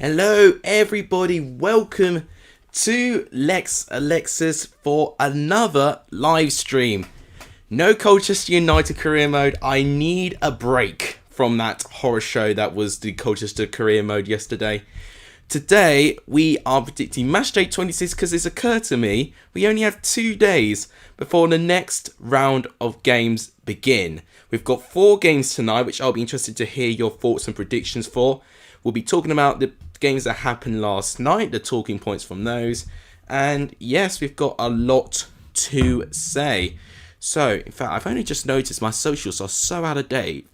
Hello everybody, welcome to Alexis for another live stream. No Colchester United career mode. I need a break from that horror show that was the Colchester career mode yesterday. Today we are predicting match day 26 because it's occurred to me we only have 2 days before the next round of games begin. We've got 4 games tonight, which I'll be interested to hear your thoughts and predictions for. We'll be talking about the games that happened last night, the talking points from those, and yes, we've got a lot to say. So, in fact, I've only just noticed my socials are so out of date.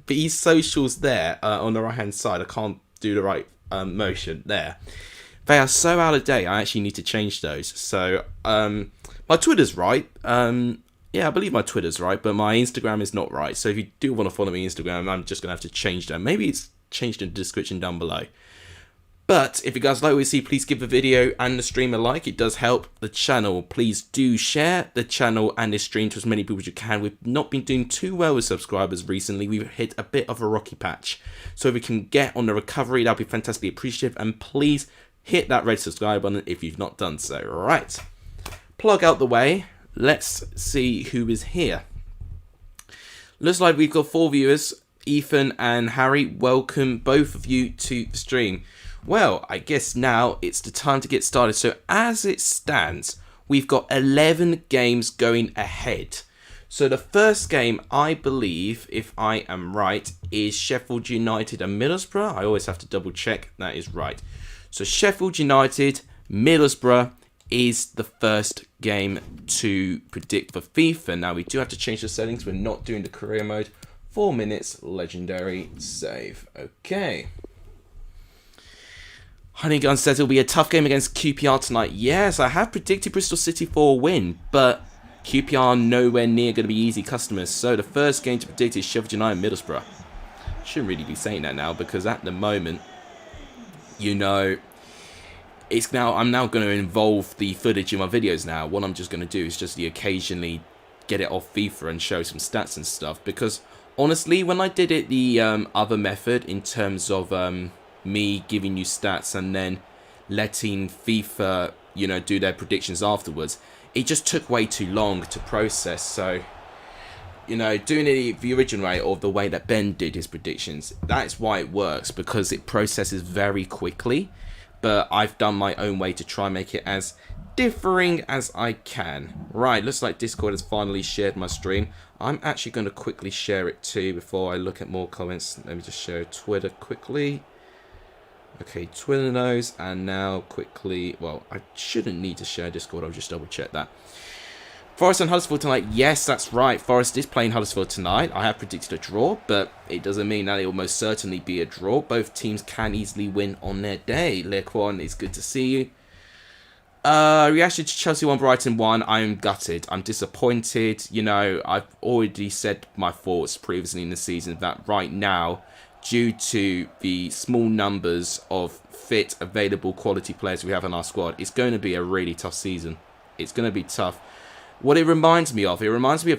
These socials there on the right hand side, I can't do the right motion there. They are so out of date, I actually need to change those. So, my Twitter's right. Yeah, I believe my Twitter's right, but my Instagram is not right. So if you do want to follow me on Instagram, I'm just going to have to change that. Maybe it's changed in the description down below. But if you guys like what you see, please give the video and the stream a like. It does help the channel. Please do share the channel and this stream to as many people as you can. We've not been doing too well with subscribers recently. We've hit a bit of a rocky patch. So if we can get on the recovery, that'd be fantastically appreciative. And please hit that red subscribe button if you've not done so. Right. Plug out the way. Let's see who is here. Looks like we've got 4 viewers. Ethan and Harry, welcome both of you to the stream. Well, I guess now it's the time to get started. So as it stands, we've got 11 games going ahead. So the first game, I believe, if I am right, is Sheffield United and Middlesbrough. I always have to double check that is right. So Sheffield United, Middlesbrough is the first game to predict for FIFA. Now we do have to change the settings. We're not doing the career mode. 4 minutes, legendary save. Okay. Honeygun says it'll be a tough game against QPR tonight. Yes, I have predicted Bristol City for a win, but QPR are nowhere near going to be easy customers. So the first game to predict is Sheffield United and Middlesbrough. Shouldn't really be saying that now because at the moment, you know, I'm now going to involve the footage in my videos now. What I'm just going to do is just occasionally get it off FIFA and show some stats and stuff. Because honestly, when I did it the other method in terms of me giving you stats and then letting FIFA, you know, do their predictions afterwards, it just took way too long to process. So, you know, doing it the original way or the way that Ben did his predictions, that's why it works, because it processes very quickly. But I've done my own way to try and make it as differing as I can. Right, looks like Discord has finally shared my stream. I'm actually going to quickly share it too before I look at more comments. Let me just share Twitter quickly. Okay, Twitter knows, and now quickly, well, I shouldn't need to share Discord, I'll just double check that. Forest and Huddersfield tonight, yes, that's right, Forest is playing Huddersfield tonight. I have predicted a draw, but it doesn't mean that it will most certainly be a draw. Both teams can easily win on their day. Lequan, it's good to see you. Reaction to Chelsea 1, Brighton 1, I'm gutted, I'm disappointed. You know, I've already said my thoughts previously in the season that right now, due to the small numbers of fit, available quality players we have in our squad, it's going to be a really tough season. It's going to be tough. What it reminds me of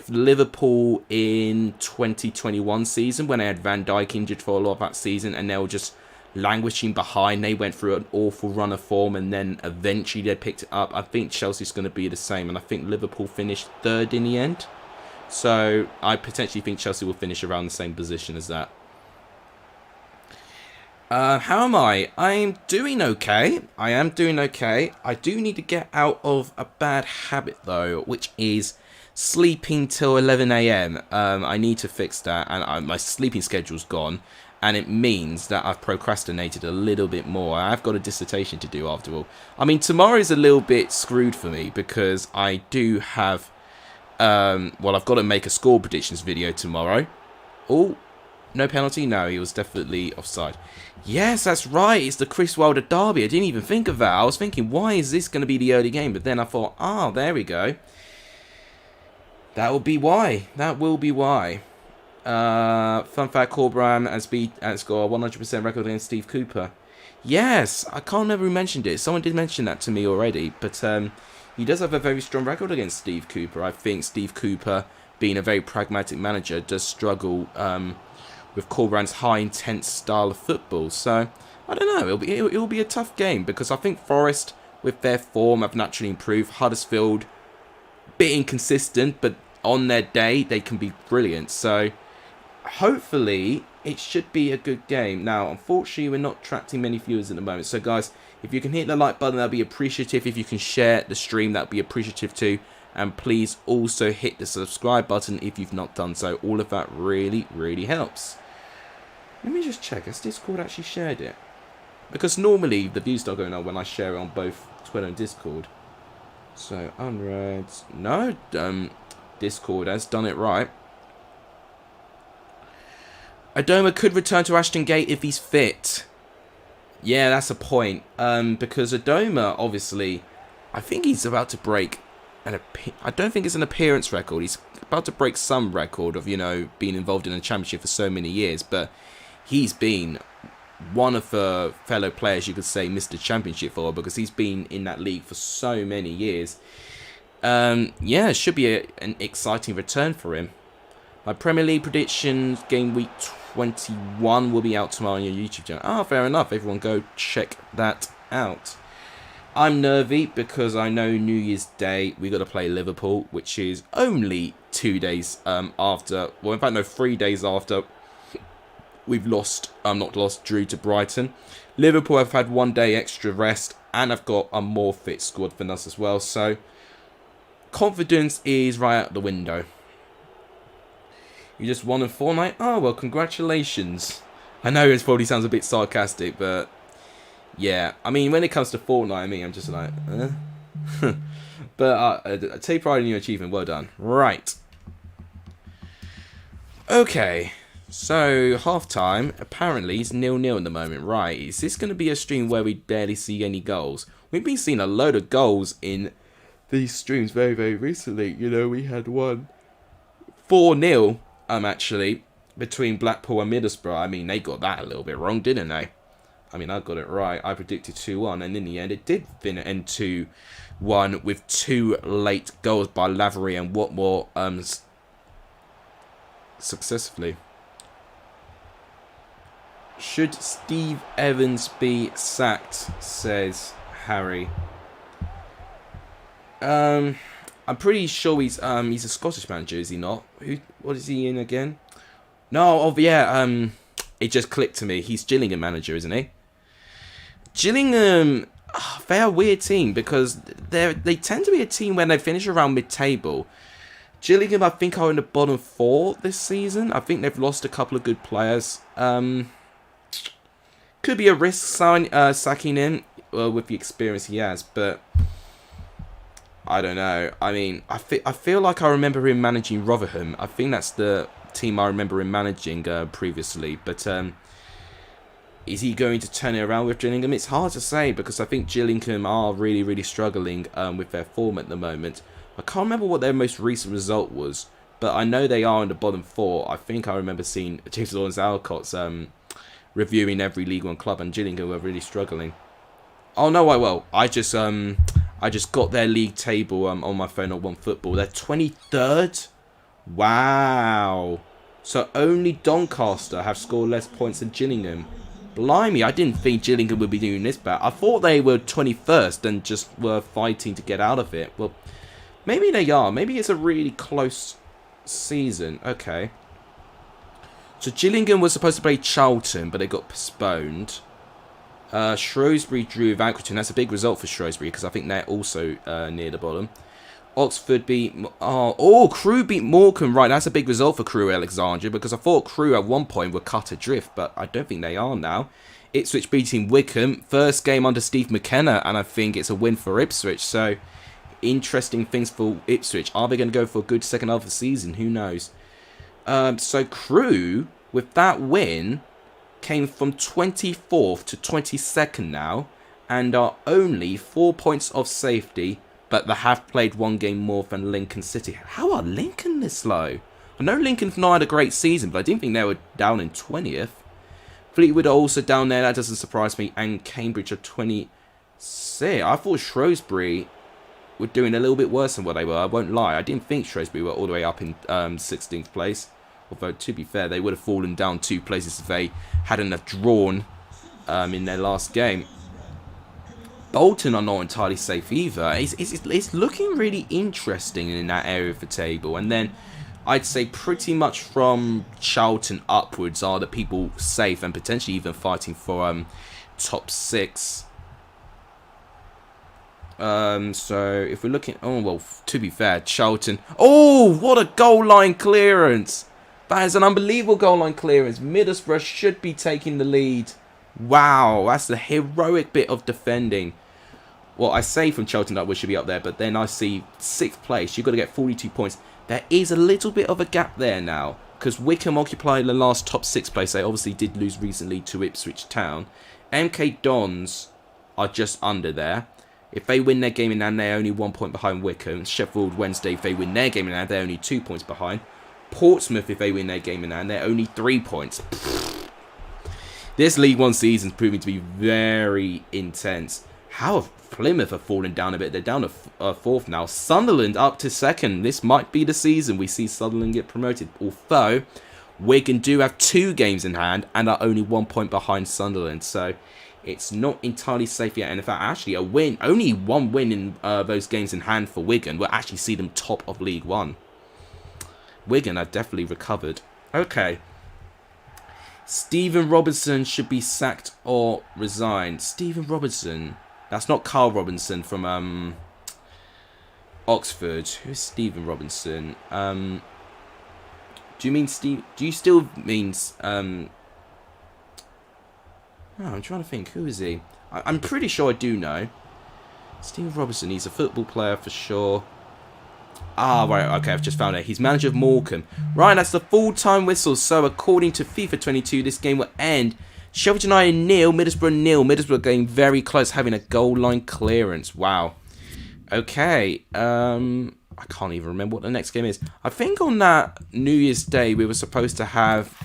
Liverpool in 2021 season when they had Van Dijk injured for a lot of that season and they were just languishing behind. They went through an awful run of form and then eventually they picked it up. I think Chelsea's going to be the same, and I think Liverpool finished 3rd in the end. So I potentially think Chelsea will finish around the same position as that. How am I? I'm doing okay. I am doing okay. I do need to get out of a bad habit though, which is sleeping till 11 AM. I need to fix that, and my sleeping schedule's gone, and it means that I've procrastinated a little bit more. I've got a dissertation to do after all. I mean, tomorrow's a little bit screwed for me because I do have, well, I've got to make a score predictions video tomorrow. Oh. No penalty? No, he was definitely offside. Yes, that's right. It's the Chris Wilder derby. I didn't even think of that. I was thinking, why is this going to be the early game? But then I thought, oh, there we go. That will be why. That will be why. Fun fact, Corbram has got a 100% record against Steve Cooper. Yes, I can't remember who mentioned it. Someone did mention that to me already. But he does have a very strong record against Steve Cooper. I think Steve Cooper, being a very pragmatic manager, does struggle with Corberan's high intense style of football. So I don't know. It'll be a tough game because I think Forest, with their form, have naturally improved. Huddersfield, bit inconsistent, but on their day, they can be brilliant. So, hopefully, it should be a good game. Now, unfortunately, we're not attracting many viewers at the moment. So, guys, if you can hit the like button, that'll be appreciative. If you can share the stream, that'll be appreciative too. And please also hit the subscribe button if you've not done so. All of that really, really helps. Let me just check. Has Discord actually shared it? Because normally the views start going on when I share it on both Twitter and Discord. So, unread. No, Discord has done it right. Adoma could return to Ashton Gate if he's fit. Yeah, that's a point. Because Adoma, obviously, I think he's about to break I don't think it's an appearance record. He's about to break some record of, you know, being involved in a championship for so many years. But he's been one of the fellow players you could say Mr. Championship for, because he's been in that league for so many years. Yeah, it should be an exciting return for him. My Premier League predictions, game week 21 will be out tomorrow on your YouTube channel. Ah, fair enough. Everyone go check that out. I'm nervy because I know New Year's Day we got to play Liverpool, which is only 2 days after, well, in fact, no, 3 days after we've drew to Brighton. Liverpool have had 1 day extra rest and have got a more fit squad than us as well. So confidence is right out the window. You just won in Fortnite? Oh, well, congratulations. I know it probably sounds a bit sarcastic, but yeah. I mean, when it comes to Fortnite, I mean, I'm just like, But take pride in your achievement. Well done. Right. Okay. So, half-time, apparently, is 0-0 at the moment. Right. Is this going to be a stream where we barely see any goals? We've been seeing a load of goals in these streams very, very recently. You know, we had one 4-0, actually, between Blackpool and Middlesbrough. I mean, they got that a little bit wrong, didn't they? I mean, I got it right. I predicted 2-1, and in the end, it did end 2-1 with 2 late goals by Lavery and Watmore successfully. Should Steve Evans be sacked, says Harry. I'm pretty sure he's a Scottish manager, is he not? What is he in again? No, oh yeah, it just clicked to me. He's Gillingham manager, isn't he? Gillingham, they're a weird team because they tend to be a team when they finish around mid-table. Gillingham, I think, are in the bottom 4 this season. I think they've lost a couple of good players. Could be a risk sacking him with the experience he has, but I don't know. I mean, I feel like I remember him managing Rotherham. I think that's the team I remember him managing previously, but is he going to turn it around with Gillingham? It's hard to say because I think Gillingham are really, really struggling with their form at the moment. I can't remember what their most recent result was, but I know they are in the bottom 4. I think I remember seeing James Lawrence Alcott's reviewing every League One club, and Gillingham were really struggling. Oh no, I just got their league table on my phone on OneFootball. They're 23rd. Wow. So only Doncaster have scored less points than Gillingham. Blimey, I didn't think Gillingham would be doing this bad. I thought they were 21st and just were fighting to get out of it. Well, maybe they are. Maybe it's a really close season. Okay. So Gillingham was supposed to play Charlton, but they got postponed. Shrewsbury drew with Accrington. That's a big result for Shrewsbury because I think they're also near the bottom. Oxford beat... Crewe beat Morecambe. Right, that's a big result for Crewe Alexandria because I thought Crewe at one point were cut adrift, but I don't think they are now. Ipswich beating Wickham. First game under Steve McKenna, and I think it's a win for Ipswich. So, interesting things for Ipswich. Are they going to go for a good second half of the season? Who knows? So, Crewe, with that win, came from 24th to 22nd now, and are only 4 points off safety, but they have played one game more than Lincoln City. How are Lincoln this low? I know Lincoln's not had a great season, but I didn't think they were down in 20th. Fleetwood are also down there, that doesn't surprise me, and Cambridge are 26th. I thought Shrewsbury were doing a little bit worse than what they were, I won't lie. I didn't think Shrewsbury were all the way up in 16th place. Although, to be fair, they would have fallen down 2 places if they hadn't have drawn in their last game. Bolton are not entirely safe either. It's looking really interesting in that area of the table. And then I'd say pretty much from Charlton upwards are the people safe and potentially even fighting for top 6. So if we're looking, oh well, to be fair, Charlton. Oh, what a goal line clearance! That is an unbelievable goal line clearance. Middlesbrough should be taking the lead. Wow, that's the heroic bit of defending. Well, I say from Charlton that we should be up there, but then I see 6th place. You've got to get 42 points. There is a little bit of a gap there now, because Wycombe occupied the last top 6 place. They obviously did lose recently to Ipswich Town. MK Dons are just under there. If they win their game in hand, they're only 1 point behind Wycombe. Sheffield Wednesday, if they win their game in hand, they're only 2 points behind. Portsmouth, if they win their game in hand, they're only 3 points. This League One season is proving to be very intense. How have Plymouth have fallen down a bit? They're down to 4th now. Sunderland up to 2nd. This might be the season we see Sunderland get promoted. Although, Wigan do have 2 games in hand and are only 1 point behind Sunderland. So, it's not entirely safe yet. And in fact, actually, a win, only 1 win in those games in hand for Wigan will actually see them top of League One. Wigan have definitely recovered. Okay. Stephen Robinson should be sacked or resigned. Stephen Robinson. That's not Carl Robinson from Oxford. Who's Stephen Robinson? Do you mean Steve? Do you still mean? Oh, I'm trying to think. Who is he? I'm pretty sure I do know. Stephen Robinson. He's a football player for sure. Ah, right, okay, I've just found it. He's manager of Morecambe. Right, that's the full-time whistle. So, according to FIFA 22, this game will end Sheffield United 0, Middlesbrough 0. Middlesbrough getting very close, having a goal line clearance. Wow. Okay, I can't even remember what the next game is. I think on that New Year's Day, we were supposed to have...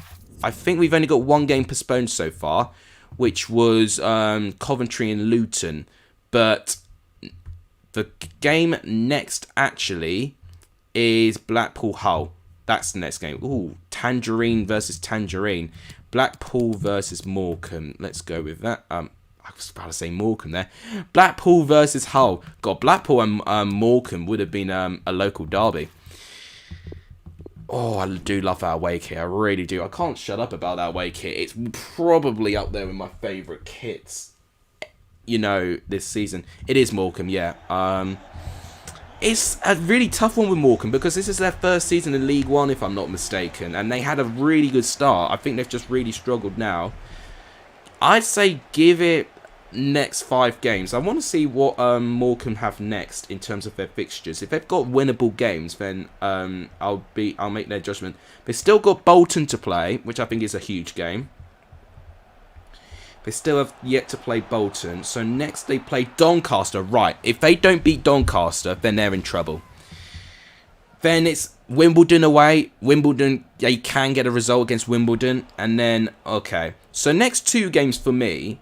I think we've only got 1 game postponed so far, which was Coventry and Luton. But the game next, actually, is Blackpool Hull. That's the next game. Ooh, Tangerine versus Tangerine. Blackpool versus Morecambe. Let's go with that. I was about to say Morecambe there. Blackpool versus Hull. God, Blackpool and Morecambe would have been a local derby. Oh, I do love our away kit. I really do. I can't shut up about our away kit. It's probably up there with my favourite kits, you know, this season. It is Morecambe, yeah. It's a really tough one with Morecambe because this is their first season in League One, if I'm not mistaken. And they had a really good start. I think they've just really struggled now. I'd say give it next 5 games. I want to see what Morecambe have next in terms of their fixtures. If they've got winnable games, then I'll make their judgment. They've still got Bolton to play, which I think is a huge game. They still have yet to play Bolton. So next they play Doncaster. Right, if they don't beat Doncaster, then they're in trouble. Then it's Wimbledon away. Wimbledon, they can get a result against Wimbledon. And then, okay. So next 2 games for me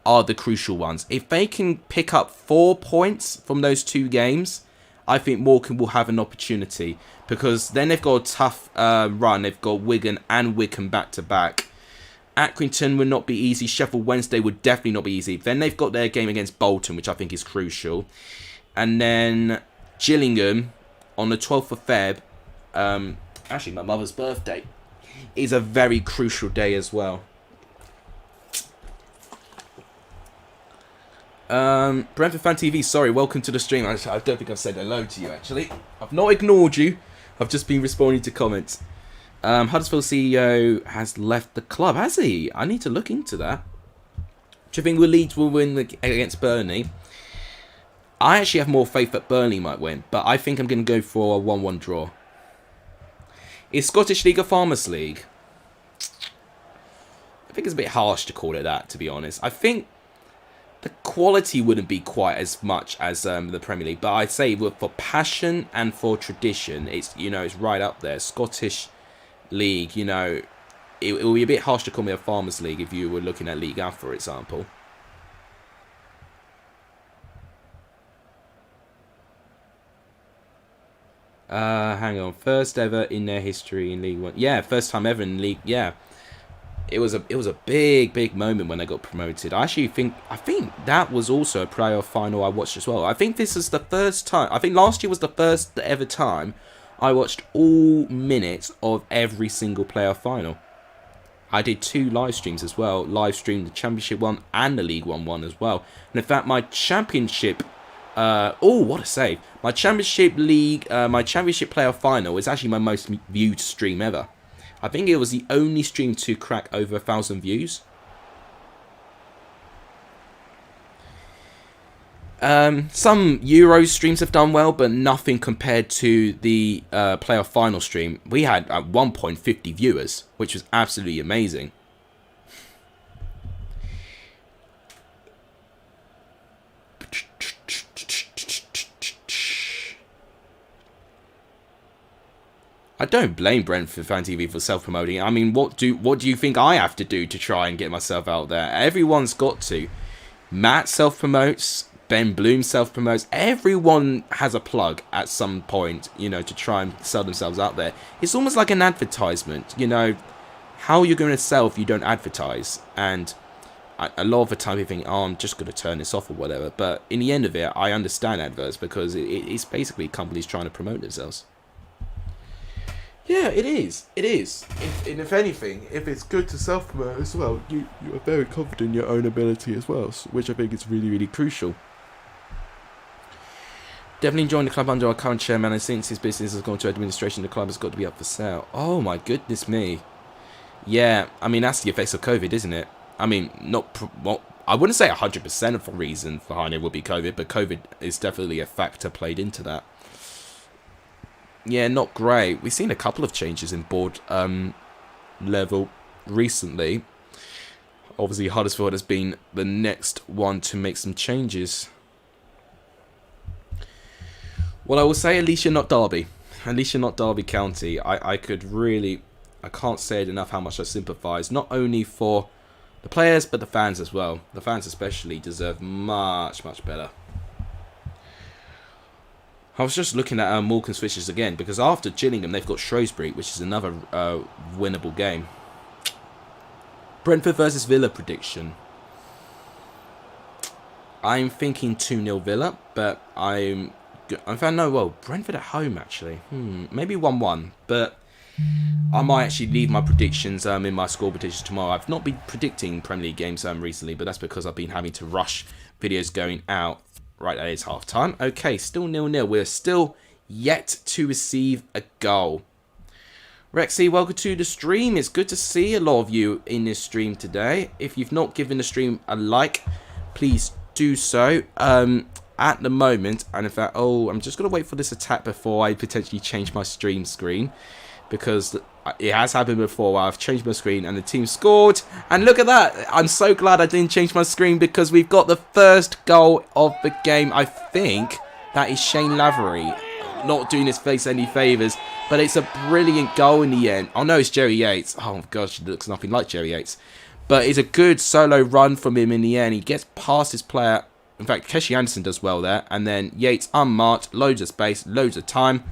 are the crucial ones. If they can pick up 4 points from those 2 games, I think Morecambe will have an opportunity. Because then they've got a tough run. They've got Wigan and Wycombe back-to-back. Accrington would not be easy. Sheffield Wednesday would definitely not be easy. Then they've got their game against Bolton, which I think is crucial. And then Gillingham on the 12th of Feb. Actually, my mother's birthday is a very crucial day as well. Brentford Fan TV, sorry, welcome to the stream. I don't think I've said hello to you, actually. I've not ignored you. I've just been responding to comments. Huddersfield CEO has left the club, has he? I need to look into that. Do you think Leeds will win against Burnley? I actually have more faith that Burnley might win, but I think I'm going to go for a 1-1 draw. Is Scottish League a Farmers League? I think it's a bit harsh to call it that, to be honest. I think the quality wouldn't be quite as much as the Premier League, but I'd say for passion and for tradition, it's right up there. Scottish League, it will be a bit harsh to call me a Farmers League if you were looking at League A, for example. Hang on. First ever in their history in League One. Yeah, first time ever in League. Yeah. it was a big moment when they got promoted. I think that was also a playoff final I watched as well. I think this is the first time. I think last year was the first ever time I watched all minutes of every single playoff final. I did 2 live streams as well. Live streamed the Championship one and the League one as well. And in fact, my Championship, oh, what a save! My Championship League, my Championship playoff final is actually my most viewed stream ever. I think it was the only stream to crack over 1,000 views. Some Euro streams have done well, but nothing compared to the playoff final stream. We had 1.50 viewers, which was absolutely amazing. I don't blame Brentford Fan TV for self-promoting. I mean, what do you think I have to do to try and get myself out there? Everyone's got to. Matt self-promotes. Ben Bloom self-promotes. Everyone has a plug at some point, you know, to try and sell themselves out there. It's almost like an advertisement, you know. How you're going to sell if you don't advertise? And a lot of the time you think, oh, I'm just going to turn this off or whatever. But in the end of it, I understand adverts because it's basically companies trying to promote themselves. Yeah, it is. It is. If anything, if it's good to self-promote as well, you are very confident in your own ability as well, which I think is really crucial. Definitely enjoying the club under our current chairman, and since his business has gone to administration, the club has got to be up for sale. Oh my goodness me. Yeah, I mean, that's the effects of COVID, isn't it? I mean, well, I wouldn't say 100% of the reason behind it would be COVID, but COVID is definitely a factor played into that. Yeah, not great. We've seen a couple of changes in board level recently. Obviously, Huddersfield has been the next one to make some changes. Well, I will say at least you're not Derby. At least you're not Derby County. I can't say it enough how much I sympathise. Not only for the players, but the fans as well. The fans especially deserve much better. I was just looking at Morecambe's fixtures again, because after Gillingham, they've got Shrewsbury, which is another winnable game. Brentford versus Villa prediction. I'm thinking 2-0 Villa, but I found Brentford at home actually. Maybe 1-1, but I might actually leave my predictions in my score predictions tomorrow. I've not been predicting Premier League games recently, but that's because I've been having to rush videos going out. Right, that is half time. Okay, still 0-0. We're still yet to receive a goal. Rexy, welcome to the stream. It's good to see a lot of you in this stream today. If you've not given the stream a like, please do so. At the moment, and in fact, I'm just going to wait for this attack before I potentially change my stream screen. Because it has happened before where I've changed my screen and the team scored. And look at that. I'm so glad I didn't change my screen because we've got the first goal of the game. I think that is Shane Lavery. Not doing his face any favours. But it's a brilliant goal in the end. Oh no, it's Jerry Yates. Oh gosh, it looks nothing like Jerry Yates. But it's a good solo run from him in the end. He gets past his player. In fact, Keshi Anderson does well there. And then Yates unmarked. Loads of space. Loads of time.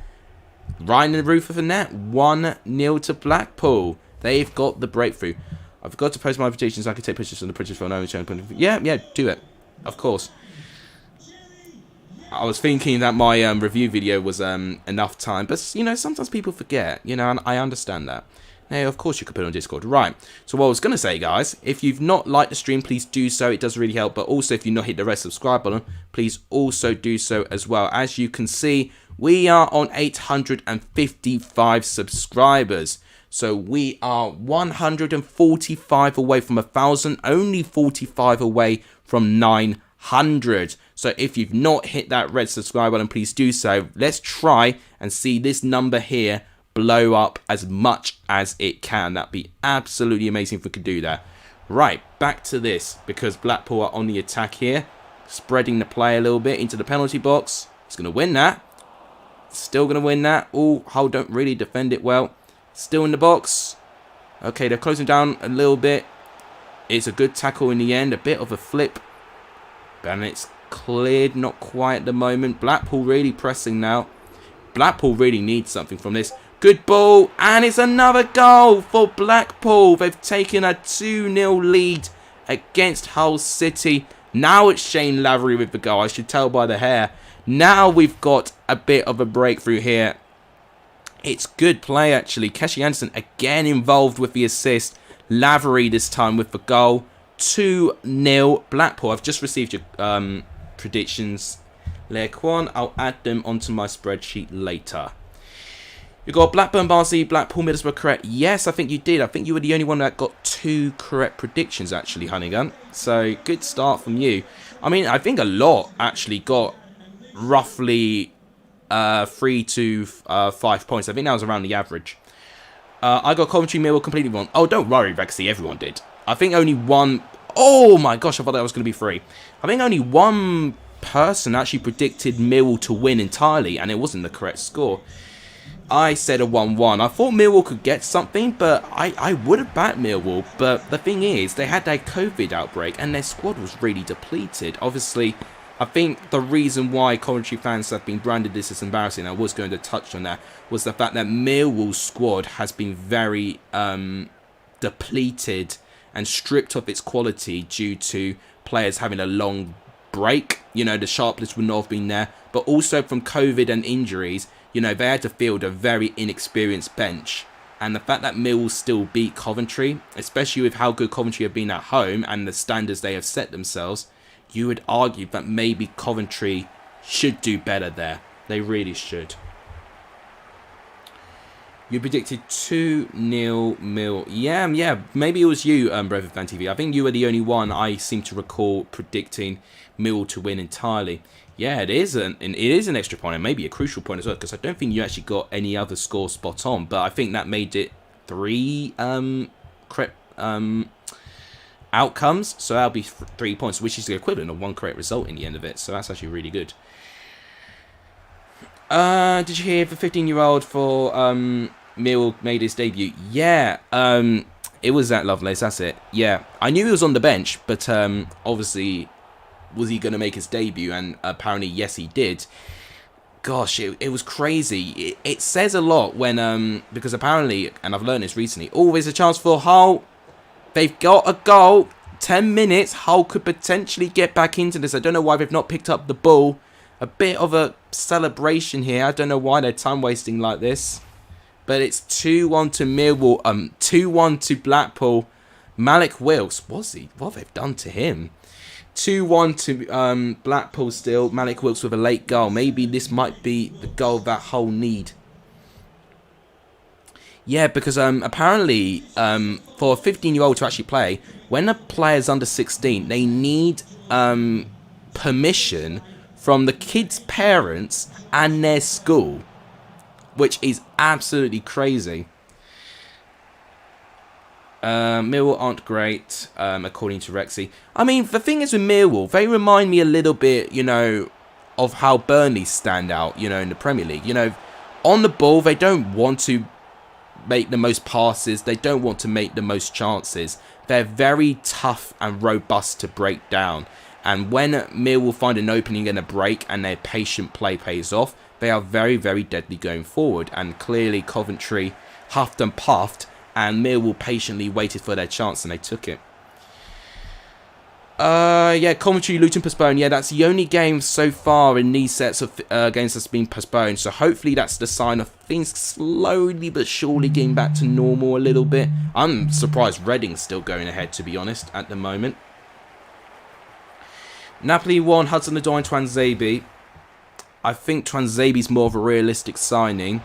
Right in the roof of the net. 1-0 to Blackpool. They've got the breakthrough. I forgot to post my invitations. I could take pictures from the pictures for an Yeah, do it. Of course. I was thinking that my review video was enough time. But, you know, sometimes people forget. You know, and I understand that. Now, of course, you could put it on Discord. Right. So what I was going to say, guys, if you've not liked the stream, please do so. It does really help. But also, if you've not hit the red subscribe button, please also do so as well. As you can see, we are on 855 subscribers. So we are 145 away from 1,000. Only 45 away from 900. So if you've not hit that red subscribe button, please do so. Let's try and see this number here blow up as much as it can. That'd be absolutely amazing if we could do that. Right, back to this, because Blackpool are on the attack here, spreading the play a little bit into the penalty box. He's going to win that. Still going to win that. Oh, Hull don't really defend it well. Still in the box. Okay, they're closing down a little bit. It's a good tackle in the end. A bit of a flip. And it's cleared. Not quite at the moment. Blackpool really pressing now. Blackpool really needs something from this. Good ball, and it's another goal for Blackpool. They've taken a 2-0 lead against Hull City. Now it's Shane Lavery with the goal. I should tell by the hair. Now we've got a bit of a breakthrough here. It's good play, actually. Keshi Anderson again involved with the assist. Lavery this time with the goal. 2-0 Blackpool. I've just received your predictions, Lequan. I'll add them onto my spreadsheet later. You got Blackburn, Barnsley, Blackpool, Middlesbrough correct. Yes, I think you did. I think you were the only one that got 2 correct predictions, actually, Honeygun. So, good start from you. I mean, I think a lot actually got roughly 3 to 5 points. I think that was around the average. I got Coventry Millwall completely wrong. Oh, don't worry, Rexy. Everyone did. I think only one... Oh, my gosh. I thought that was going to be 3. I think only one person actually predicted Millwall to win entirely, and it wasn't the correct score. I said a 1-1. I thought Millwall could get something, but I would have backed Millwall. But the thing is, they had that COVID outbreak, and their squad was really depleted. Obviously, I think the reason why Coventry fans have been branded this as embarrassing, I was going to touch on that, was the fact that Millwall's squad has been very depleted and stripped of its quality due to players having a long break. You know, the sharp list would not have been there. But also from COVID and injuries, you know, they had to field a very inexperienced bench. And the fact that Millwall still beat Coventry, especially with how good Coventry have been at home and the standards they have set themselves, you would argue that maybe Coventry should do better there. They really should. You predicted 2-0 Mill. Yeah, maybe it was you, Brentford Fan TV. I think you were the only one I seem to recall predicting Mill to win entirely. Yeah, it is an extra point, and maybe a crucial point as well, because I don't think you actually got any other score spot on, but I think that made it 3 correct outcomes, so that'll be 3 points, which is the equivalent of 1 correct result in the end of it, so that's actually really good. Did you hear the 15-year-old for Mill made his debut? Yeah, it was that Lovelace, that's it. Yeah, I knew he was on the bench, but obviously, was he going to make his debut? And apparently, yes, he did. Gosh, it was crazy. It says a lot when, because apparently, and I've learned this recently, always a chance for Hull. They've got a goal. 10 minutes. Hull could potentially get back into this. I don't know why they've not picked up the ball. A bit of a celebration here. I don't know why they're time wasting like this. But it's 2-1 to Millwall. 2-1 to Blackpool. Malik Wilks. What have they done to him? 2-1 to Blackpool still. Malik Wilks with a late goal. Maybe this might be the goal that Hull need. Yeah, because apparently for a 15-year-old to actually play, when a player's under 16, they need permission from the kid's parents and their school, which is absolutely crazy. Millwall aren't great, according to Rexy. I mean, the thing is with Millwall, they remind me a little bit, you know, of how Burnley stand out, you know, in the Premier League. You know, on the ball, they don't want to make the most passes. They don't want to make the most chances. They're very tough and robust to break down. And when Millwall find an opening and a break and their patient play pays off, they are very, very deadly going forward. And clearly Coventry huffed and puffed, and Millwall patiently waited for their chance and they took it. Yeah, Coventry, Luton postponed. Yeah, that's the only game so far in these sets of games that's been postponed. So hopefully that's the sign of things slowly but surely getting back to normal a little bit. I'm surprised Reading's still going ahead, to be honest, at the moment. Napoli won, Hudson-Odoi and Twanzebe. I think Twanzebe's more of a realistic signing.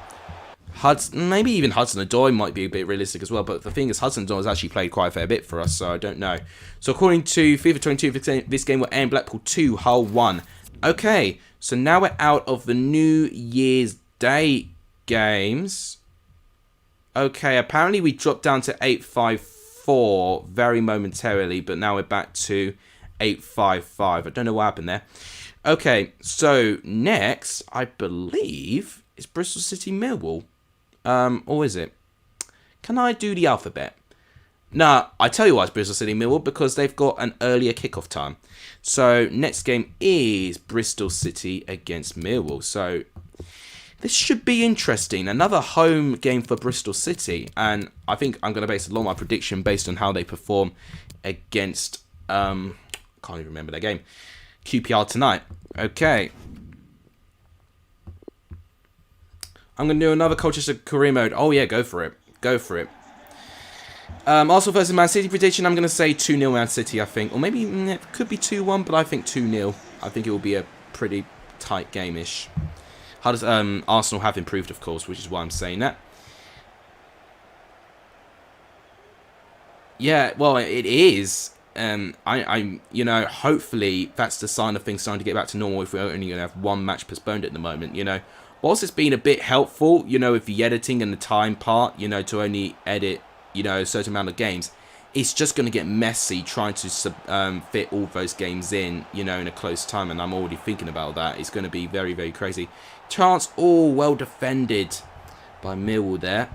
Maybe even Hudson-Odoi might be a bit realistic as well, but the thing is, Hudson-Odoi has actually played quite a fair bit for us, so I don't know. So according to FIFA 22, this game will end Blackpool 2, Hull 1. Okay, so now we're out of the New Year's Day games. Okay, apparently we dropped down to 854 very momentarily, but now we're back to 855. I don't know what happened there. Okay, so next, I believe, is Bristol City Millwall. Or is it? Can I do the alphabet? Nah, I tell you why it's Bristol City Millwall, because they've got an earlier kickoff time. So next game is Bristol City against Millwall. So This should be interesting. Another home game for Bristol City. And I think I'm going to base a lot of my prediction based on how they perform against... can't even remember their game. QPR tonight. Okay. I'm going to do another Colchester career mode. Oh, yeah, go for it. Go for it. Arsenal versus Man City prediction. I'm going to say 2-0 Man City, I think. Or maybe it could be 2-1, but I think 2-0. I think it will be a pretty tight game-ish. How does Arsenal have improved, of course, which is why I'm saying that. Yeah, well, it is. You know, hopefully that's the sign of things starting to get back to normal if we're only going to have one match postponed at the moment, you know. Whilst it's been a bit helpful, you know, with the editing and the time part, you know, to only edit, you know, a certain amount of games, it's just going to get messy trying to fit all those games in, you know, in a close time, and I'm already thinking about that. It's going to be very, very crazy. Chance, all well defended by Millwall there.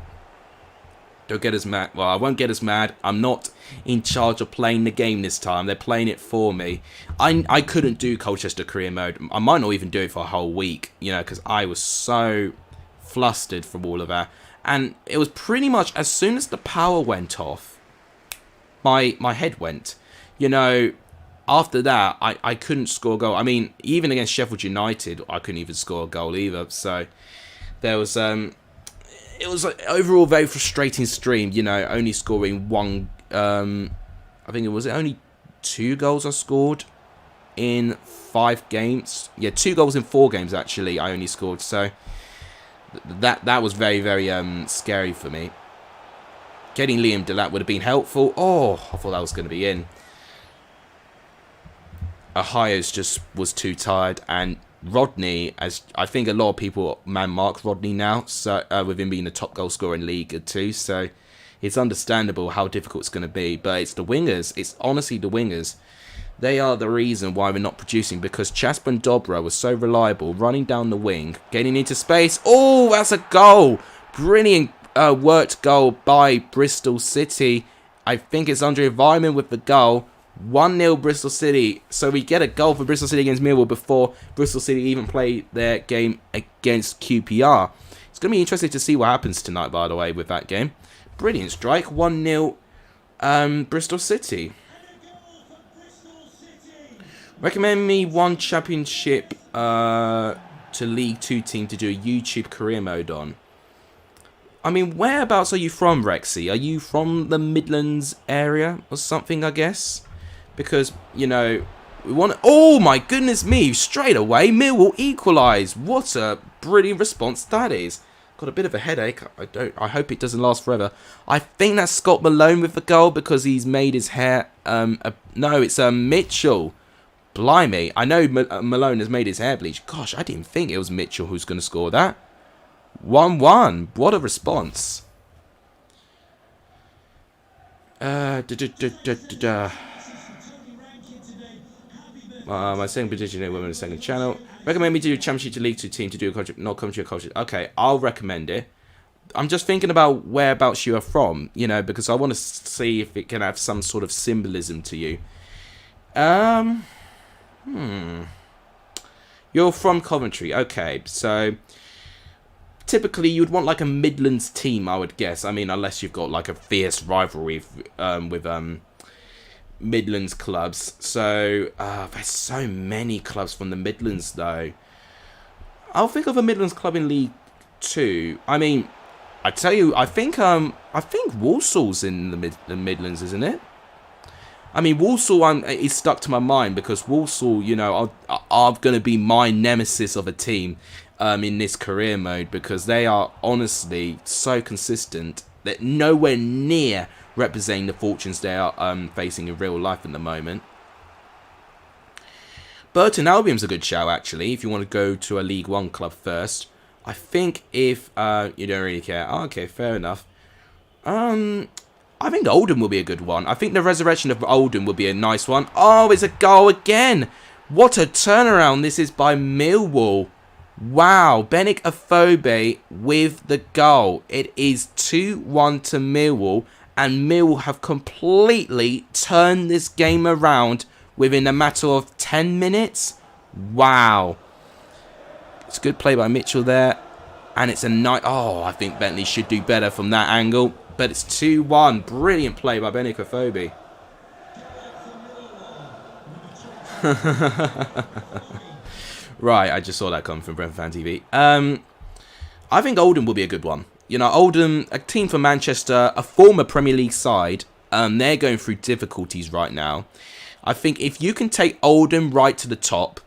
Don't get as mad. Well, I won't get as mad. I'm not in charge of playing the game this time. They're playing it for me. I couldn't do Colchester career mode. I might not even do it for a whole week, you know, because I was so flustered from all of that. And it was pretty much as soon as the power went off, my head went. You know, after that, I couldn't score a goal. I mean, even against Sheffield United, I couldn't even score a goal either. So there was... it was like overall very frustrating stream, you know, only scoring one, I think it was only 2 goals I scored in 5 games. Yeah, 2 goals in 4 games actually I only scored, so that was very, very scary for me. Getting Liam Delap would have been helpful. Oh, I thought that was going to be in. Ahios just was too tired, and Rodney, as I think a lot of people man-mark Rodney now, so with him being the top goal scorer in League 2, so it's understandable how difficult it's going to be. But it's the wingers. It's honestly the wingers. They are the reason why we're not producing, because Jasper and Dobra was so reliable, running down the wing, getting into space. Oh, that's a goal! Brilliant worked goal by Bristol City. I think it's Andre Weimann with the goal. 1-0 Bristol City. So we get a goal for Bristol City against Millwall before Bristol City even play their game against QPR. It's going to be interesting to see what happens tonight, by the way, with that game. Brilliant strike. 1-0 Bristol City. Recommend me one championship to League 2 team to do a YouTube career mode on. I mean, whereabouts are you from, Rexy? Are you from the Midlands area or something, I guess? Because, you know, we want to... Oh, my goodness me. Straight away, Millwall equalise. What a brilliant response that is. Got a bit of a headache. I hope it doesn't last forever. I think that's Scott Malone with the goal because he's made his hair... no, it's Mitchell. Blimey. I know Malone has made his hair bleach. Gosh, I didn't think it was Mitchell who's going to score that. 1-1. What a response. My second prediction is women in the second channel. Recommend me to do a championship to League 2 team to do a contract, not come to your culture. Okay, I'll recommend it. I'm just thinking about whereabouts you are from, you know, because I want to see if it can have some sort of symbolism to you. You're from Coventry. Okay, so typically you'd want like a Midlands team, I would guess. I mean, unless you've got like a fierce rivalry with Midlands clubs. So there's so many clubs from the Midlands though. I'll think of a Midlands club in League 2. I mean, I tell you, I think Walsall's in the Midlands, isn't it? I mean, Walsall is stuck to my mind because Walsall, you know, are going to be my nemesis of a team in this career mode because they are honestly so consistent that nowhere near representing the fortunes they are facing in real life at the moment. Burton Albion's a good shout, actually, if you want to go to a League 1 club first. I think if you don't really care. Oh, okay, fair enough. I think Oldham will be a good one. I think the resurrection of Oldham will be a nice one. Oh, it's a goal again. What a turnaround this is by Millwall. Wow, Benik Afobe with the goal. It is 2-1 to Millwall, and Millwall have completely turned this game around within a matter of 10 minutes. Wow. It's a good play by Mitchell there. And it's a night. Oh, I think Bentley should do better from that angle. But it's 2-1. Brilliant play by Benikofobi. Right, I just saw that come from Brentford Fan TV. I think Oldham will be a good one. You know, Oldham, a team from Manchester, a former Premier League side. They're going through difficulties right now. I think if you can take Oldham right to the top,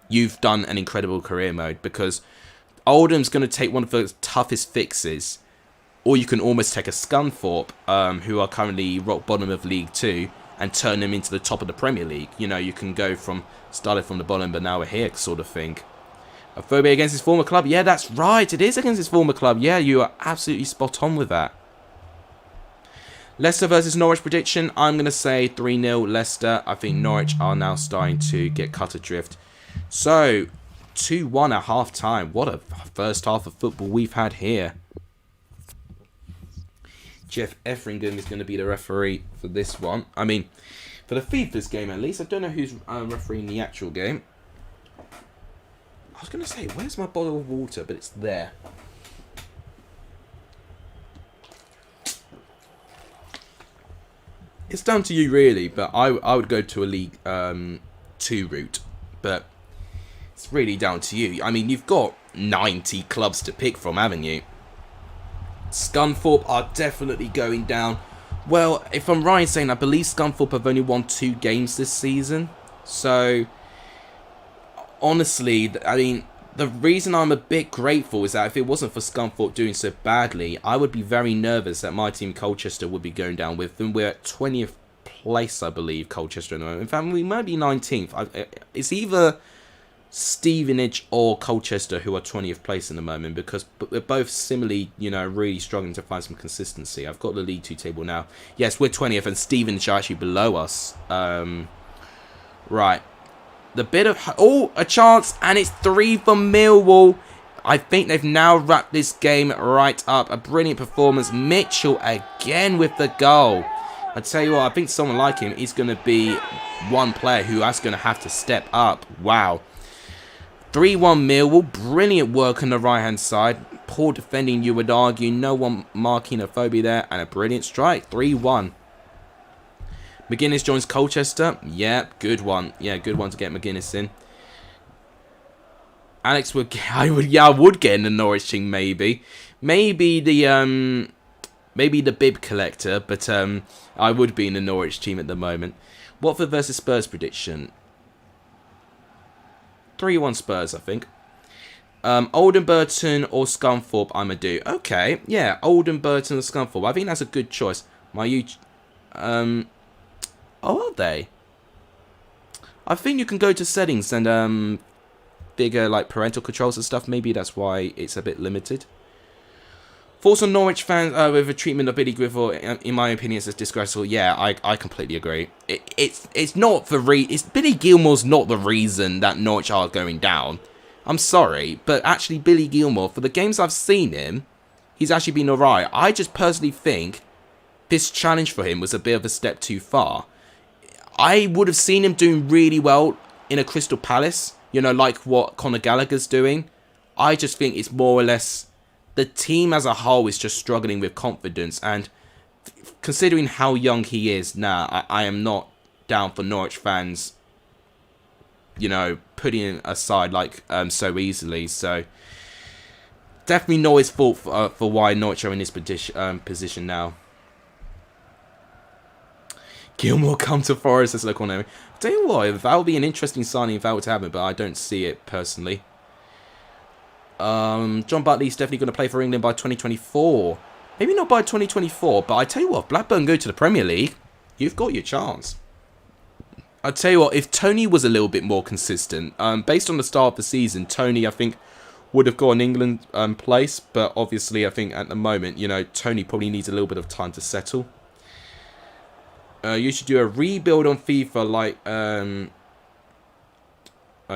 you've done an incredible career mode, because Oldham's going to take one of the toughest fixes. Or you can almost take a Scunthorpe, who are currently rock bottom of League 2, and turn them into the top of the Premier League. You know, you can go from, started from the bottom, but now we're here sort of thing. A phobia against his former club. Yeah, that's right. It is against his former club. Yeah, you are absolutely spot on with that. Leicester versus Norwich prediction. I'm going to say 3-0 Leicester. I think Norwich are now starting to get cut adrift. So, 2-1 at half-time. What a first half of football we've had here. Jeff Effringham is going to be the referee for this one. I mean, for the FIFA's game at least. I don't know who's refereeing the actual game. I was going to say, where's my bottle of water? But it's there. It's down to you, really. But I would go to a League 2 route. But it's really down to you. I mean, you've got 90 clubs to pick from, haven't you? Scunthorpe are definitely going down. Well, if I'm right in saying, I believe Scunthorpe have only won 2 games this season. So, honestly, I mean, the reason I'm a bit grateful is that if it wasn't for Scunthorpe doing so badly, I would be very nervous that my team Colchester would be going down with them. We're at 20th place, I believe, Colchester at the moment. In fact, we might be 19th. It's either Stevenage or Colchester who are 20th place in the moment, because we're both similarly, you know, really struggling to find some consistency. I've got the League 2 table now. Yes, we're 20th and Stevenage are actually below us. Right. The bit of... Oh, a chance, and it's 3 for Millwall. I think they've now wrapped this game right up. A brilliant performance. Mitchell again with the goal. I tell you what, I think someone like him is going to be one player who is going to have to step up. Wow. 3-1 Millwall. Brilliant work on the right-hand side. Poor defending, you would argue. No one marking a phobia there. And a brilliant strike. 3-1. McGuinness joins Colchester. Yeah, good one. Yeah, good one to get McGuinness in. Alex would... I would get in the Norwich team, maybe. Maybe the bib collector. But I would be in the Norwich team at the moment. Watford versus Spurs prediction. 3-1 Spurs, I think. Oldham, Burton or Scunthorpe, I'm going to do. Okay, yeah, Oldham, Burton or Scunthorpe. I think that's a good choice. Oh, are they? I think you can go to settings and bigger like parental controls and stuff. Maybe that's why it's a bit limited. Thoughts on Norwich fans with the treatment of Billy Griffiths, in my opinion, is disgraceful. Yeah, I completely agree. It's not the Billy Gilmore's not the reason that Norwich are going down. I'm sorry, but actually Billy Gilmore, for the games I've seen him, he's actually been alright. I just personally think this challenge for him was a bit of a step too far. I would have seen him doing really well in a Crystal Palace, you know, like what Conor Gallagher's doing. I just think it's more or less... The team as a whole is just struggling with confidence, and considering how young he is now, I am not down for Norwich fans, you know, putting him aside like so easily. So definitely not his fault for why Norwich are in this position now. Gilmore come to Forest as local name. Tell you what, that would be an interesting signing if that were to happen, but I don't see it personally. John Butley's definitely going to play for England by 2024. Maybe not by 2024, but I tell you what, if Blackburn go to the Premier League, you've got your chance. I tell you what, if Tony was a little bit more consistent, based on the start of the season, Tony, I think, would have got an England place, but obviously, I think at the moment, you know, Tony probably needs a little bit of time to settle. You should do a rebuild on FIFA like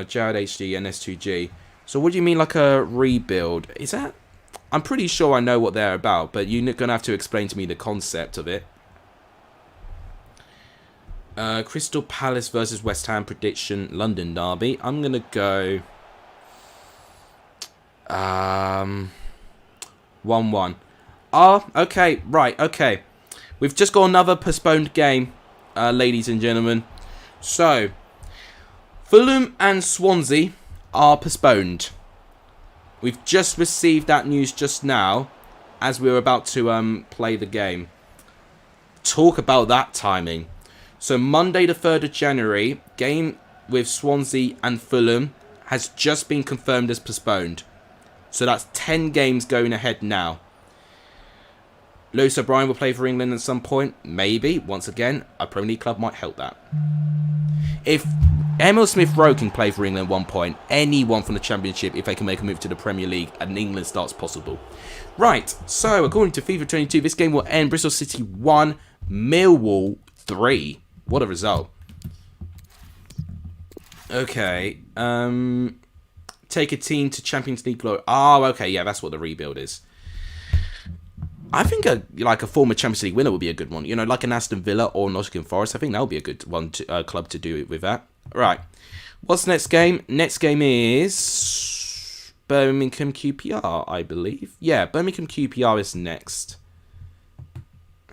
Jared HD and S2G. So what do you mean like a rebuild? Is that... I'm pretty sure I know what they're about, but you're going to have to explain to me the concept of it. Crystal Palace versus West Ham prediction, London derby. I'm going to go... 1-1. Oh, okay, right, okay. We've just got another postponed game, ladies and gentlemen. So, Fulham and Swansea are postponed. We've just received that news just now as we were about to play the game. Talk about that timing. So Monday the 3rd of January, game with Swansea and Fulham has just been confirmed as postponed. So that's 10 games going ahead now. Lewis O'Brien will play for England at some point. Maybe. Once again, a Premier League club might help that. If Emil Smith-Rowe can play for England at one point, anyone from the Championship, if they can make a move to the Premier League, and England starts possible. Right, so according to FIFA 22, this game will end Bristol City 1, Millwall 3. What a result. Okay, take a team to Champions League glory. Oh, okay, yeah, that's what the rebuild is. I think a former Champions League winner would be a good one. You know, like an Aston Villa or Nottingham Forest. I think that would be a good one to club to do it with that. Right. What's the next game? Next game is Birmingham QPR, I believe. Yeah, Birmingham QPR is next.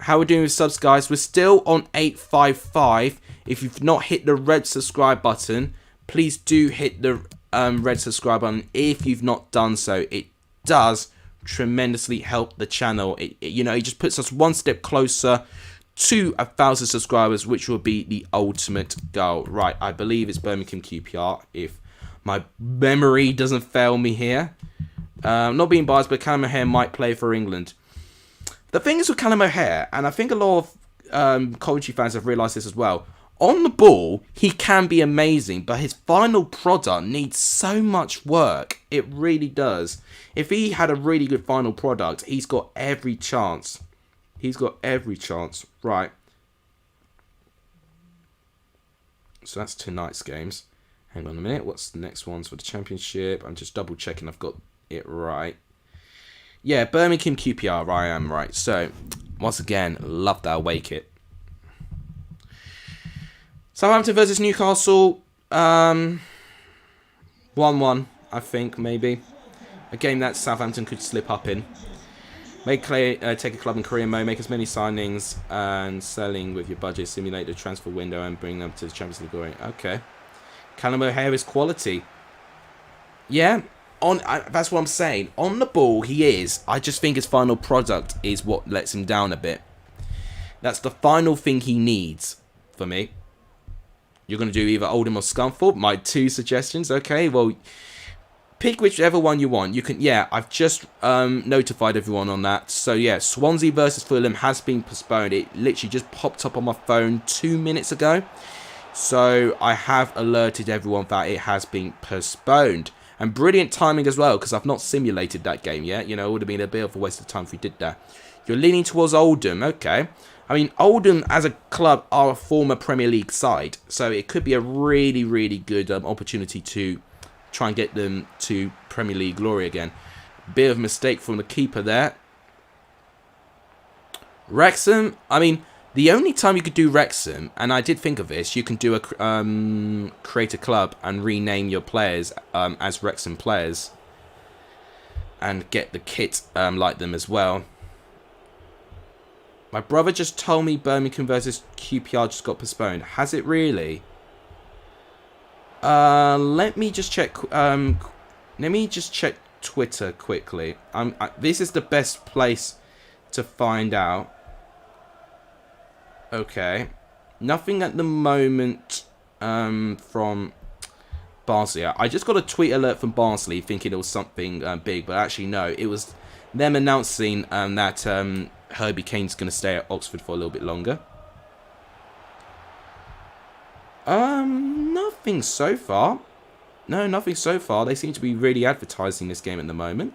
How are we doing with subs, guys? We're still on 855. If you've not hit the red subscribe button, please do hit the red subscribe button. If you've not done so, it does tremendously help the channel. It just puts us one step closer to 1,000 subscribers, which will be the ultimate goal. Right, I believe it's Birmingham QPR, if my memory doesn't fail me here. Not being biased, but Callum O'Hare might play for England. The thing is with Callum O'Hare, and I think a lot of Coventry fans have realised this as well, on the ball, he can be amazing, but his final product needs so much work. It really does. If he had a really good final product, he's got every chance. He's got every chance. Right. So that's tonight's games. Hang on a minute. What's the next ones for the Championship? I'm just double checking I've got it right. Yeah, Birmingham QPR. I am right. So, once again, love that away kit. Southampton versus Newcastle. 1-1, I think, maybe. A game that Southampton could slip up in. Take a club in career mode, make as many signings and selling with your budget, simulate the transfer window and bring them to the Champions League glory. Okay. Callum O'Hare is quality. Yeah, that's what I'm saying. On the ball, he is. I just think his final product is what lets him down a bit. That's the final thing he needs for me. You're going to do either Oldham or Scunthorpe. My two suggestions. Okay, well, pick whichever one you want. You can, yeah, I've just notified everyone on that. So, yeah, Swansea versus Fulham has been postponed. It literally just popped up on my phone 2 minutes ago. So, I have alerted everyone that it has been postponed. And brilliant timing as well, because I've not simulated that game yet. You know, it would have been a bit of a waste of time if we did that. You're leaning towards Oldham. Okay. I mean, Oldham as a club are a former Premier League side. So, it could be a really, really good opportunity to try and get them to Premier League glory again. Bit of a mistake from the keeper there. Wrexham, I mean, the only time you could do Wrexham, and I did think of this, you can do create a club and rename your players as Wrexham players. And get the kit like them as well. My brother just told me Birmingham versus QPR just got postponed. Has it really? Let me just check. Twitter quickly. This is the best place to find out. Okay, nothing at the moment. From Barnsley. I just got a tweet alert from Barnsley, thinking it was something big, but actually no. It was them announcing that Herbie Kane's going to stay at Oxford for a little bit longer. Nothing so far. No, nothing so far. They seem to be really advertising this game at the moment.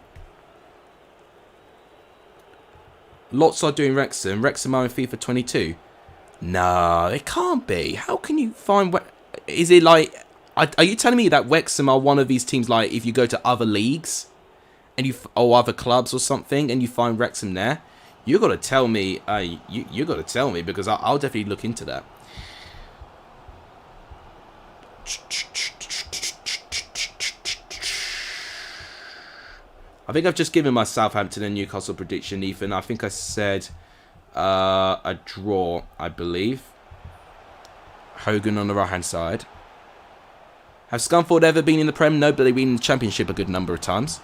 Lots are doing Wrexham. Wrexham are in FIFA 22. No, it can't be. How can you find... Is it like... Are you telling me that Wrexham are one of these teams, like, if you go to other leagues, and or other clubs or something, and you find Wrexham there? You got to tell me... you got to tell me, because I'll definitely look into that. I think I've just given my Southampton and Newcastle prediction, Ethan. I think I said a draw, I believe. Hogan on the right-hand side. Have Scunthorpe ever been in the Prem? No, but they've been in the Championship a good number of times.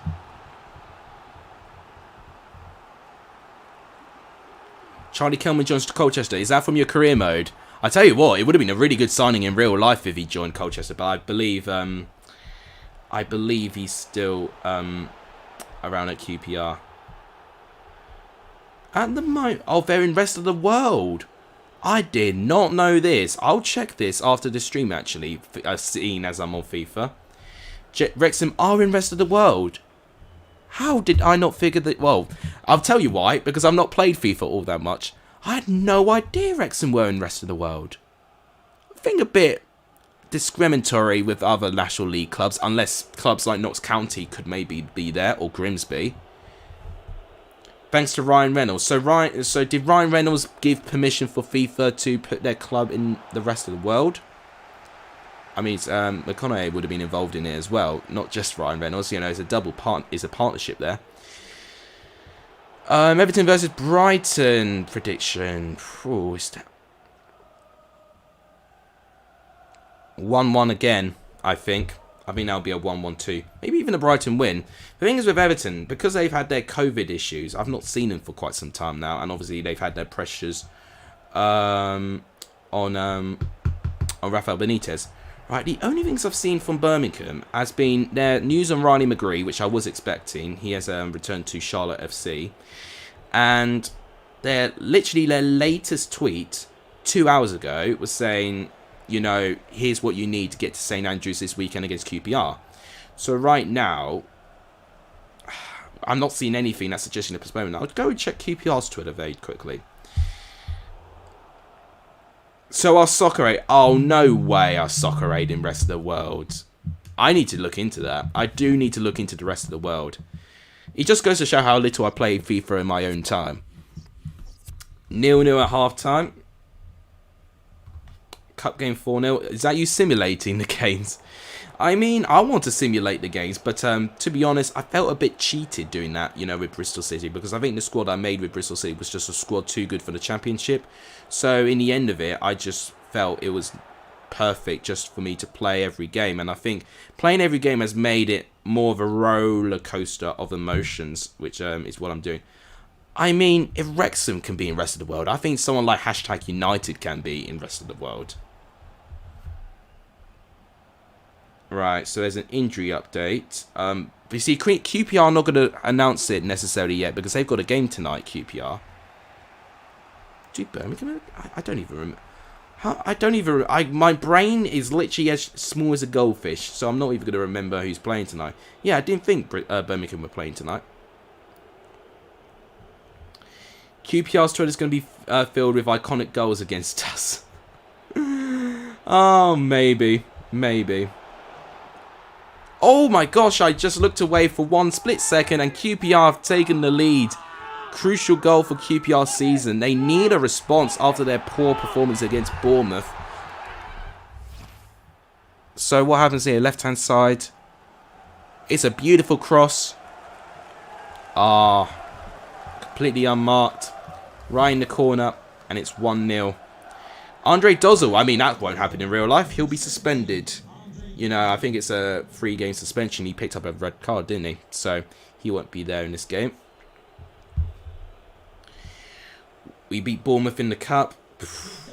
Charlie Kelman joins Colchester. Is that from your career mode? I tell you what, it would have been a really good signing in real life if he joined Colchester, but I believe he's still around at QPR. At the moment, oh, they're in rest of the world. I did not know this. I'll check this after the stream, actually, seeing as I'm on FIFA. Wrexham are in rest of the world. How did I not figure that? Well, I'll tell you why. Because I've not played FIFA all that much. I had no idea Wrexham were in rest of the world. I think a bit discriminatory with other National League clubs. Unless clubs like Notts County could maybe be there. Or Grimsby. Thanks to Ryan Reynolds. So did Ryan Reynolds give permission for FIFA to put their club in the rest of the world? I mean, McConaughey would have been involved in it as well, not just Ryan Reynolds. You know, it's a partnership there. Everton versus Brighton prediction. Ooh, is that 1-1 again? I think that'll be a 1-1-2. Maybe even a Brighton win. The thing is with Everton, because they've had their COVID issues, I've not seen them for quite some time now, and obviously they've had their pressures on Rafael Benitez. Right, the only things I've seen from Birmingham has been their news on Riley McGree, which I was expecting. He has returned to Charlotte FC. And literally their latest tweet 2 hours ago was saying, you know, here's what you need to get to St Andrews this weekend against QPR. So right now, I'm not seeing anything that's suggesting a postponement. I'll go and check QPR's Twitter very quickly. So our Soccer Aid. Oh, no way our Soccer Aid in rest of the world. I need to look into that. I do need to look into the rest of the world. It just goes to show how little I play FIFA in my own time. 0-0 at half-time. Cup game 4-0. Is that you simulating the games? I mean, I want to simulate the games, but to be honest, I felt a bit cheated doing that, you know, with Bristol City, because I think the squad I made with Bristol City was just a squad too good for the Championship. So in the end of it, I just felt it was perfect just for me to play every game, and I think playing every game has made it more of a roller coaster of emotions, which is what I'm doing. I mean, if Wrexham can be in rest of the world, I think someone like #United can be in rest of the world. Right, so there's an injury update. But you see, QPR are not going to announce it necessarily yet because they've got a game tonight, QPR. Do Birmingham? I don't even remember. My brain is literally as small as a goldfish, so I'm not even going to remember who's playing tonight. Yeah, I didn't think Birmingham were playing tonight. QPR's Twitter is going to be filled with iconic goals against us. Oh, maybe. Oh my gosh, I just looked away for one split second and QPR have taken the lead. Crucial goal for QPR season. They need a response after their poor performance against Bournemouth. So what happens here? Left-hand side. It's a beautiful cross. Completely unmarked. Right in the corner. And it's 1-0. Andre Dozzle. I mean, that won't happen in real life. He'll be suspended. You know, I think it's a 3-game suspension. He picked up a red card, didn't he? So he won't be there in this game. We beat Bournemouth in the cup.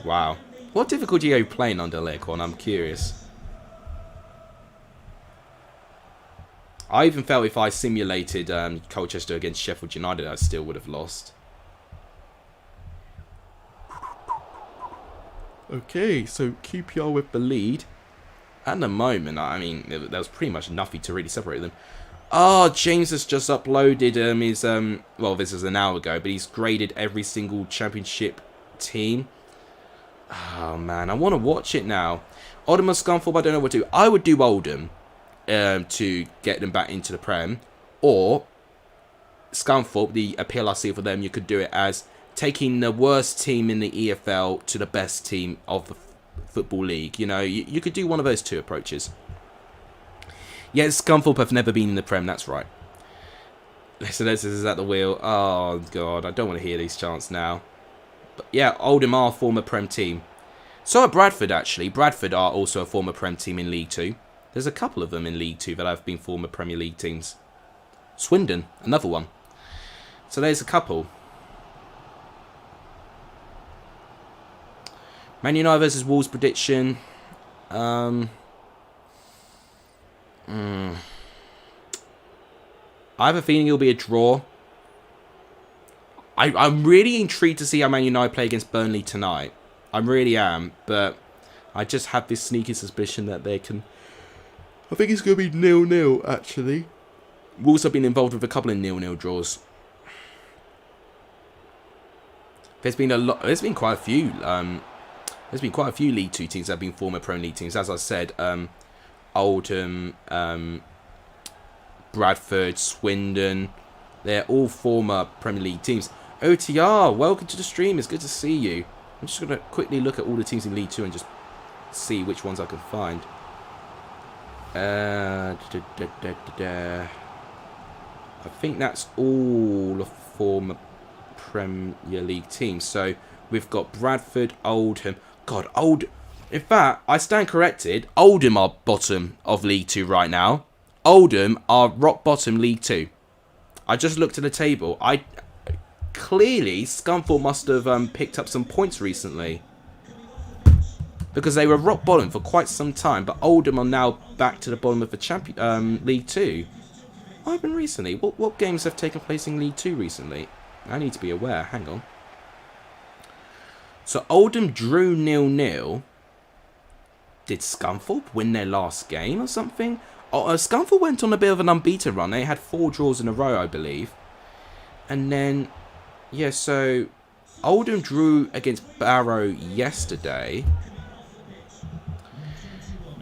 Wow. What difficulty are you playing under Leicon? I'm curious. I even felt if I simulated Colchester against Sheffield United, I still would have lost. Okay, so QPR with the lead. At the moment, I mean, there was pretty much nothing to really separate them. Oh, James has just uploaded his, well, this is an hour ago, but he's graded every single Championship team. Oh, man, I want to watch it now. Oldham or Scunthorpe, I don't know what to do. I would do Oldham to get them back into the Prem. Or Scunthorpe, the appeal I see for them, you could do it as taking the worst team in the EFL to the best team of the Football League. You know, you could do one of those two approaches. Yes, Scunthorpe have never been in the Prem, that's right. Listen, this is at the wheel. Oh, God. I don't want to hear these chants now. But yeah, Oldham are a former Prem team. So are Bradford, actually. Bradford are also a former Prem team in League 2. There's a couple of them in League 2 that have been former Premier League teams. Swindon, another one. So there's a couple. Man United versus Wolves prediction. I have a feeling it'll be a draw. I'm really intrigued to see how Man United play against Burnley tonight. I really am, but I just have this sneaky suspicion that they can... I think it's going to be 0-0, actually. Wolves have been involved with a couple of 0-0 draws. There's been a lot... There's been quite a few... there's been quite a few League 2 teams that have been former Premier League teams. As I said, Oldham, Bradford, Swindon. They're all former Premier League teams. OTR, welcome to the stream. It's good to see you. I'm just going to quickly look at all the teams in League 2 and just see which ones I can find. I think that's all the former Premier League teams. So we've got Bradford, Oldham. God, in fact, I stand corrected. Oldham are bottom of League 2 right now. Oldham are rock bottom League 2. I just looked at the table. Clearly, Scunthorpe must have picked up some points recently, because they were rock bottom for quite some time. But Oldham are now back to the bottom of the League 2. What happened recently? What games have taken place in League 2 recently? I need to be aware. Hang on. So Oldham drew 0-0. Did Scunthorpe win their last game or something? Scunthorpe went on a bit of an unbeaten run. They had 4 draws in a row, I believe. And then, yeah, so Oldham drew against Barrow yesterday.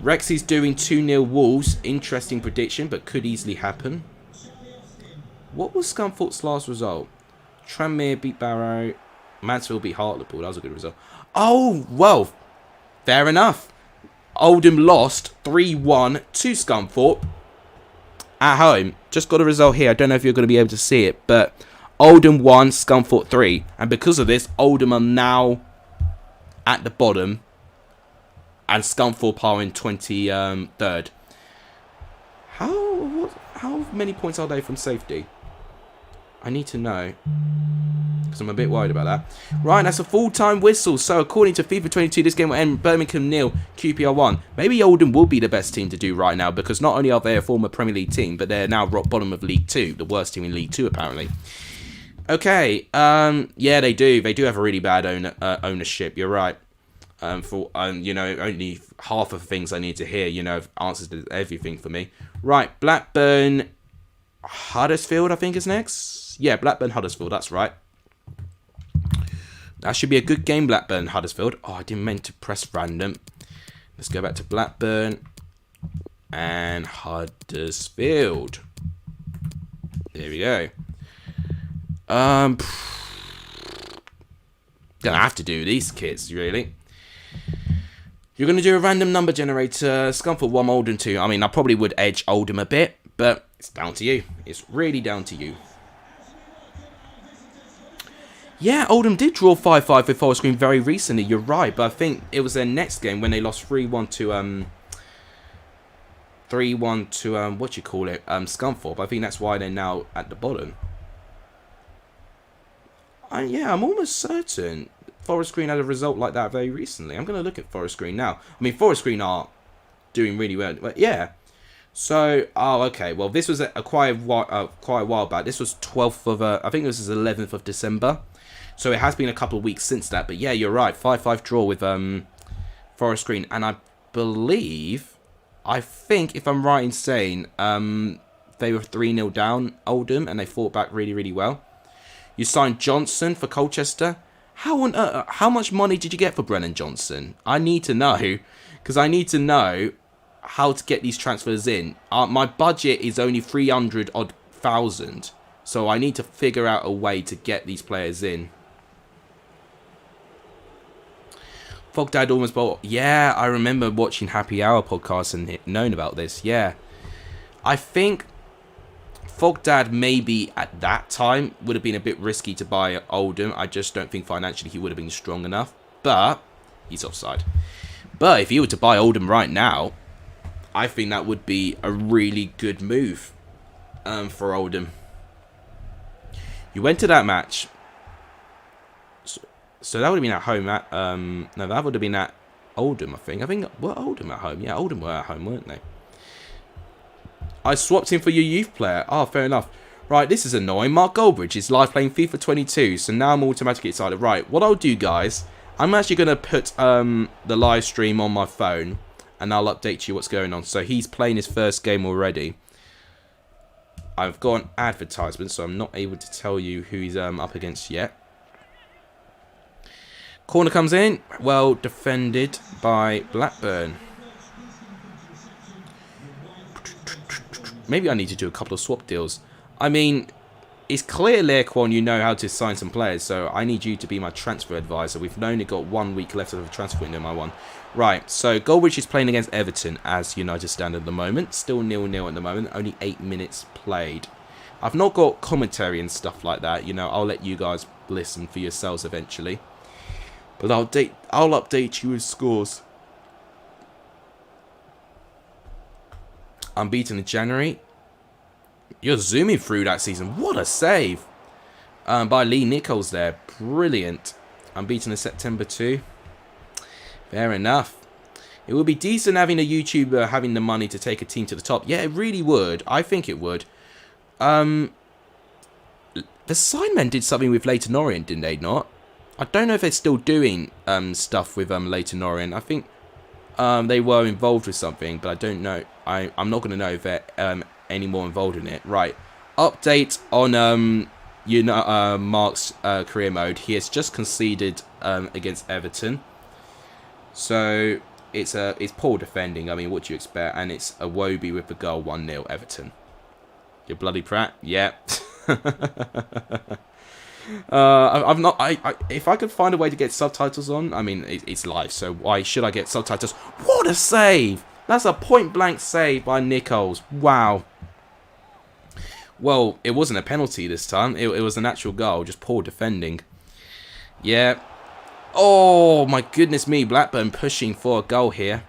Rexy's doing 2-0 Wolves. Interesting prediction, but could easily happen. What was Scunthorpe's last result? Tranmere beat Barrow. Mansfield beat Hartlepool. That was a good result. Oh, well, fair enough. Oldham lost 3-1 to Scunthorpe at home. Just got a result here. I don't know if you're going to be able to see it, but Oldham 1, Scunthorpe 3. And because of this, Oldham are now at the bottom and Scunthorpe are in 23rd. How many points are they from safety? I need to know, because I'm a bit worried about that. Right, that's a full-time whistle. So according to FIFA 22, this game will end Birmingham 0, QPR 1. Maybe Oldham will be the best team to do right now, because not only are they a former Premier League team, but they're now rock bottom of League 2, the worst team in League 2 apparently. Okay, yeah, they do. They do have a really bad ownership. You're right. You know, only half of the things I need to hear, you know, answers to everything for me. Right, Blackburn Huddersfield, I think is next. Yeah, Blackburn Huddersfield, that's right. That should be a good game, Blackburn Huddersfield. Oh, I didn't mean to press random. Let's go back to Blackburn and Huddersfield. There we go. Gonna have to do these kids, really. You're gonna do a random number generator. Scunthorpe 1, Oldham 2. I mean, I probably would edge Oldham a bit, but it's down to you. It's really down to you. Yeah, Oldham did draw 5-5 with Forest Green very recently. You're right, but I think it was their next game when they lost 3-1 to Scunthorpe. I think that's why they're now at the bottom. Yeah, I'm almost certain Forest Green had a result like that very recently. I'm going to look at Forest Green now. I mean, Forest Green are doing really well. But yeah. So, oh, okay. Well, this was quite a while back. This was 12th of, I think this was 11th of December. So it has been a couple of weeks since that. But yeah, you're right. 5-5 draw with Forest Green. And I think, if I'm right in saying, they were 3-0 down, Oldham, and they fought back really, really well. You signed Johnson for Colchester. How much money did you get for Brennan Johnson? I need to know, because I need to know how to get these transfers in. My budget is only 300,000, so I need to figure out a way to get these players in. Fogdad almost bought. Yeah, I remember watching Happy Hour podcast and knowing about this. Yeah, I think Fogdad maybe at that time would have been a bit risky to buy Oldham. I just don't think financially he would have been strong enough. But he's offside. But if he were to buy Oldham right now, I think that would be a really good move for Oldham. You went to that match. So that would have been at home. No, that would have been at Oldham, I think. Were Oldham at home? Yeah, Oldham were at home, weren't they? I swapped him for your youth player. Oh, fair enough. Right, this is annoying. Mark Goldbridge is live playing FIFA 22, so now I'm automatically excited. Right, what I'll do, guys, I'm actually going to put the live stream on my phone, and I'll update you what's going on. So he's playing his first game already. I've got an advertisement, so I'm not able to tell you who he's up against yet. Corner comes in. Well defended by Blackburn. Maybe I need to do a couple of swap deals. I mean, it's clear, Lequan, you know how to sign some players, so I need you to be my transfer advisor. We've only got 1 week left of the transfer window, my one. Right, so Goldbridge is playing against Everton as United stand at the moment. Still 0-0 at the moment, only 8 minutes played. I've not got commentary and stuff like that, you know, I'll let you guys listen for yourselves eventually. But I'll update you with scores. Unbeaten in January. You're zooming through that season. What a save by Lee Nichols there. Brilliant. Unbeaten in September too. Fair enough. It would be decent having a YouTuber having the money to take a team to the top. Yeah, it really would. I think it would. The Signmen did something with Leyton Orient, didn't they not? I don't know if they're still doing stuff with Leyton Orient. I think they were involved with something, but I don't know. I'm not going to know if they're any more involved in it. Right. Update on Mark's career mode. He has just conceded against Everton. So it's poor defending. I mean, what do you expect? And it's a Wobie with the goal. 1-0 Everton. You bloody prat. Yeah. If I could find a way to get subtitles on, I mean, it's live, so why should I get subtitles? What a save! That's a point-blank save by Nichols. Wow. Well, it wasn't a penalty this time. It was an actual goal, just poor defending. Yeah. Oh, my goodness me. Blackburn pushing for a goal here.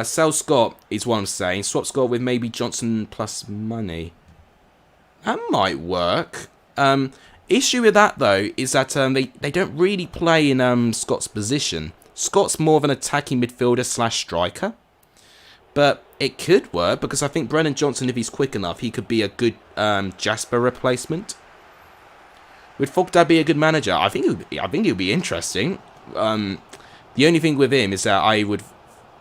Sell Scott is what I'm saying. Swap Scott with maybe Johnson plus money. That might work. Issue with that, though, is that they don't really play in Scott's position. Scott's more of an attacking midfielder / striker. But it could work, because I think Brennan Johnson, if he's quick enough, he could be a good Jasper replacement. Would Fogdad be a good manager? I think it would be interesting. The only thing with him is that I would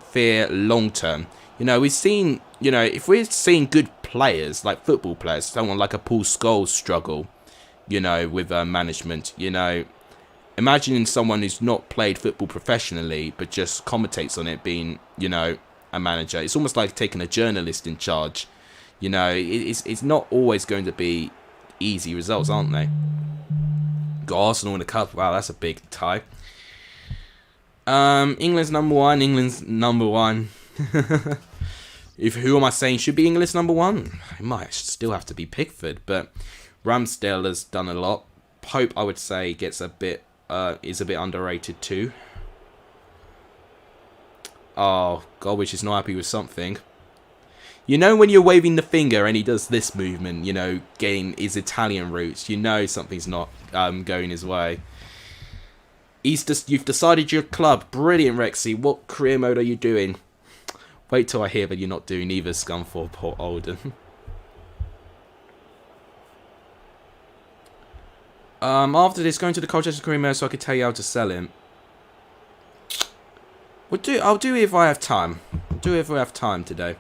fear long term. You know, we've seen, you know, if we're seeing good players, like football players, someone like a Paul Scholes struggle, you know, with management, you know, imagining someone who's not played football professionally, but just commentates on it being, you know, a manager. It's almost like taking a journalist in charge. You know, it's not always going to be easy results, aren't they? Got Arsenal in the cup. Wow, that's a big tie. England's number one. England's number one. Who am I saying should be England's number one? It might still have to be Pickford, but Ramsdale has done a lot. Pope, I would say, gets a bit is a bit underrated too. Oh, Goldwich is not happy with something. You know when you're waving the finger and he does this movement, you know, getting his Italian roots, you know something's not going his way. You've decided your club. Brilliant, Rexy. What career mode are you doing? Wait till I hear that you're not doing either, scum for Port Oldham. After this, going to the Colchester career mode so I could tell you how to sell him. I'll do it if I have time. I'll do it if I have time today.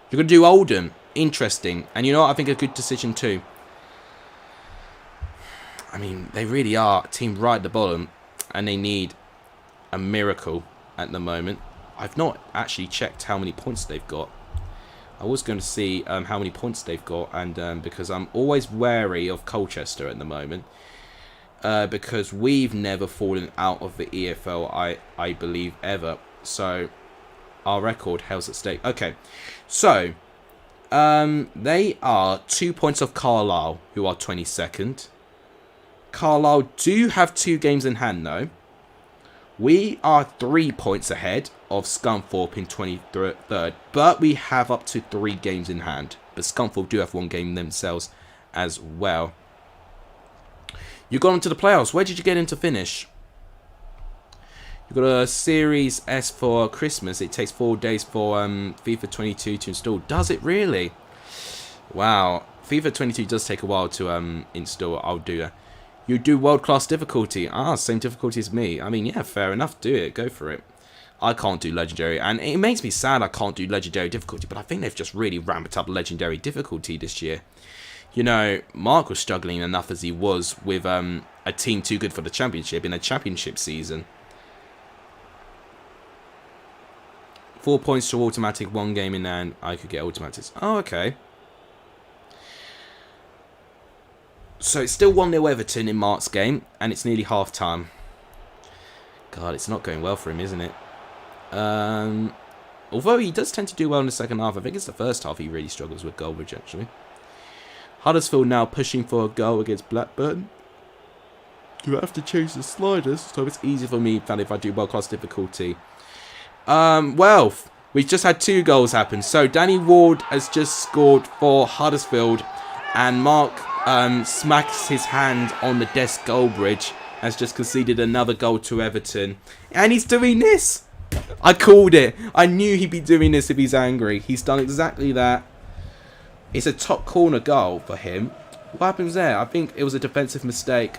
You're going to do Oldham. Interesting. And you know what? I think a good decision too. I mean, they really are a team right at the bottom. And they need a miracle at the moment. I've not actually checked how many points they've got. I was going to see how many points they've got. And because I'm always wary of Colchester at the moment. Because we've never fallen out of the EFL, I believe, ever. So, our record held at stake. Okay, so, They are 2 points off Carlisle, who are 22nd. Carlisle do have 2 games in hand, though. We are 3 points ahead of Scunthorpe in 23rd, but we have up to 3 games in hand. But Scunthorpe do have 1 game themselves as well. You got into the playoffs. Where did you get into finish? You got a Series S for Christmas. It takes 4 days for FIFA 22 to install. Does it really? Wow. FIFA 22 does take a while to install. I'll do that. You do world-class difficulty. Same difficulty as me. I mean, yeah, fair enough. Do it. Go for it. I can't do legendary. And it makes me sad I can't do legendary difficulty. But I think they've just really ramped up legendary difficulty this year. You know, Mark was struggling enough as he was with a team too good for the championship in a championship season. 4 points to automatic, 1 game in hand. I could get automatics. Oh, okay. So it's still 1-0 Everton in Mark's game, and it's nearly half time. God, it's not going well for him, isn't it? Although he does tend to do well in the second half. I think it's the first half he really struggles with goalage, actually. Huddersfield now pushing for a goal against Blackburn. You have to change the sliders, so it's easier for me than if I do world-class difficulty. Well, we've just had 2 goals happen. So Danny Ward has just scored for Huddersfield, and Mark smacks his hand on the desk goal bridge, has just conceded another goal to Everton. And he's doing this. I called it. I knew he'd be doing this if he's angry. He's done exactly that. It's a top corner goal for him. What happens there? I think it was a defensive mistake.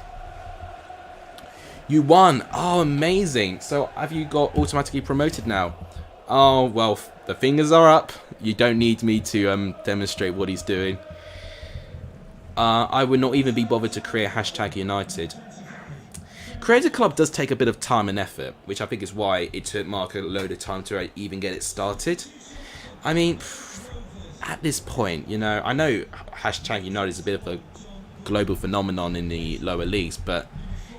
You won. Oh, amazing. So have you got automatically promoted now? Oh, well, the fingers are up. You don't need me to demonstrate what he's doing. I would not even be bothered to create #United. Creating a club does take a bit of time and effort, which I think is why it took Mark a load of time to even get it started. I mean, at this point, you know, I know #United is a bit of a global phenomenon in the lower leagues, but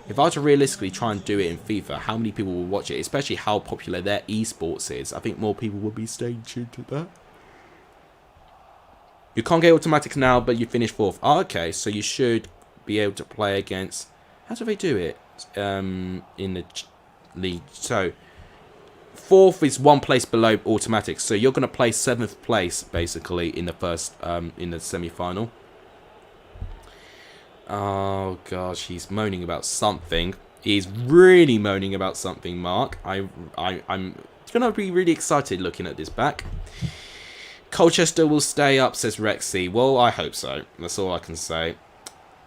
if I were to realistically try and do it in FIFA, how many people will watch it, especially how popular their esports is? I think more people will be staying tuned to that. You can't get automatics now, but you finished 4th. Oh, okay, so you should be able to play against... How do they do it in the league? So, 4th is 1 place below automatics. So you're going to play 7th place, basically, in the first, in the semi-final. Oh, gosh, he's moaning about something. He's really moaning about something, Mark. I'm going to be really excited looking at this back. Colchester will stay up, says Rexy. Well, I hope so. That's all I can say.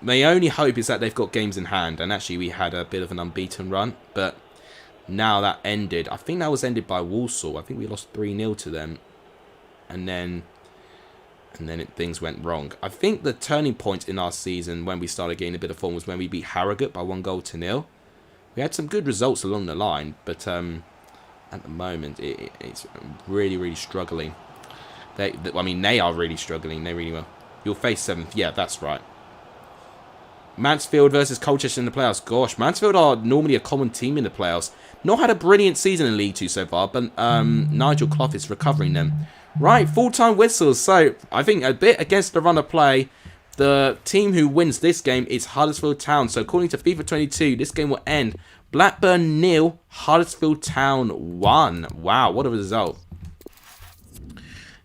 My only hope is that they've got games in hand. And actually, we had a bit of an unbeaten run. But now that ended. I think that was ended by Walsall. I think we lost 3-0 to them. And then things went wrong. I think the turning point in our season when we started getting a bit of form was when we beat Harrogate by 1-0. We had some good results along the line. But at the moment, it's really, really struggling. I mean, they are really struggling. They really will. You'll face 7th. Yeah, that's right. Mansfield versus Colchester in the playoffs. Gosh, Mansfield are normally a common team in the playoffs. Not had a brilliant season in League 2 so far, but Nigel Clough is recovering them. Right, full-time whistles. So, I think a bit against the run of play. The team who wins this game is Huddersfield Town. So, according to FIFA 22, this game will end Blackburn 0, Huddersfield Town 1. Wow, what a result.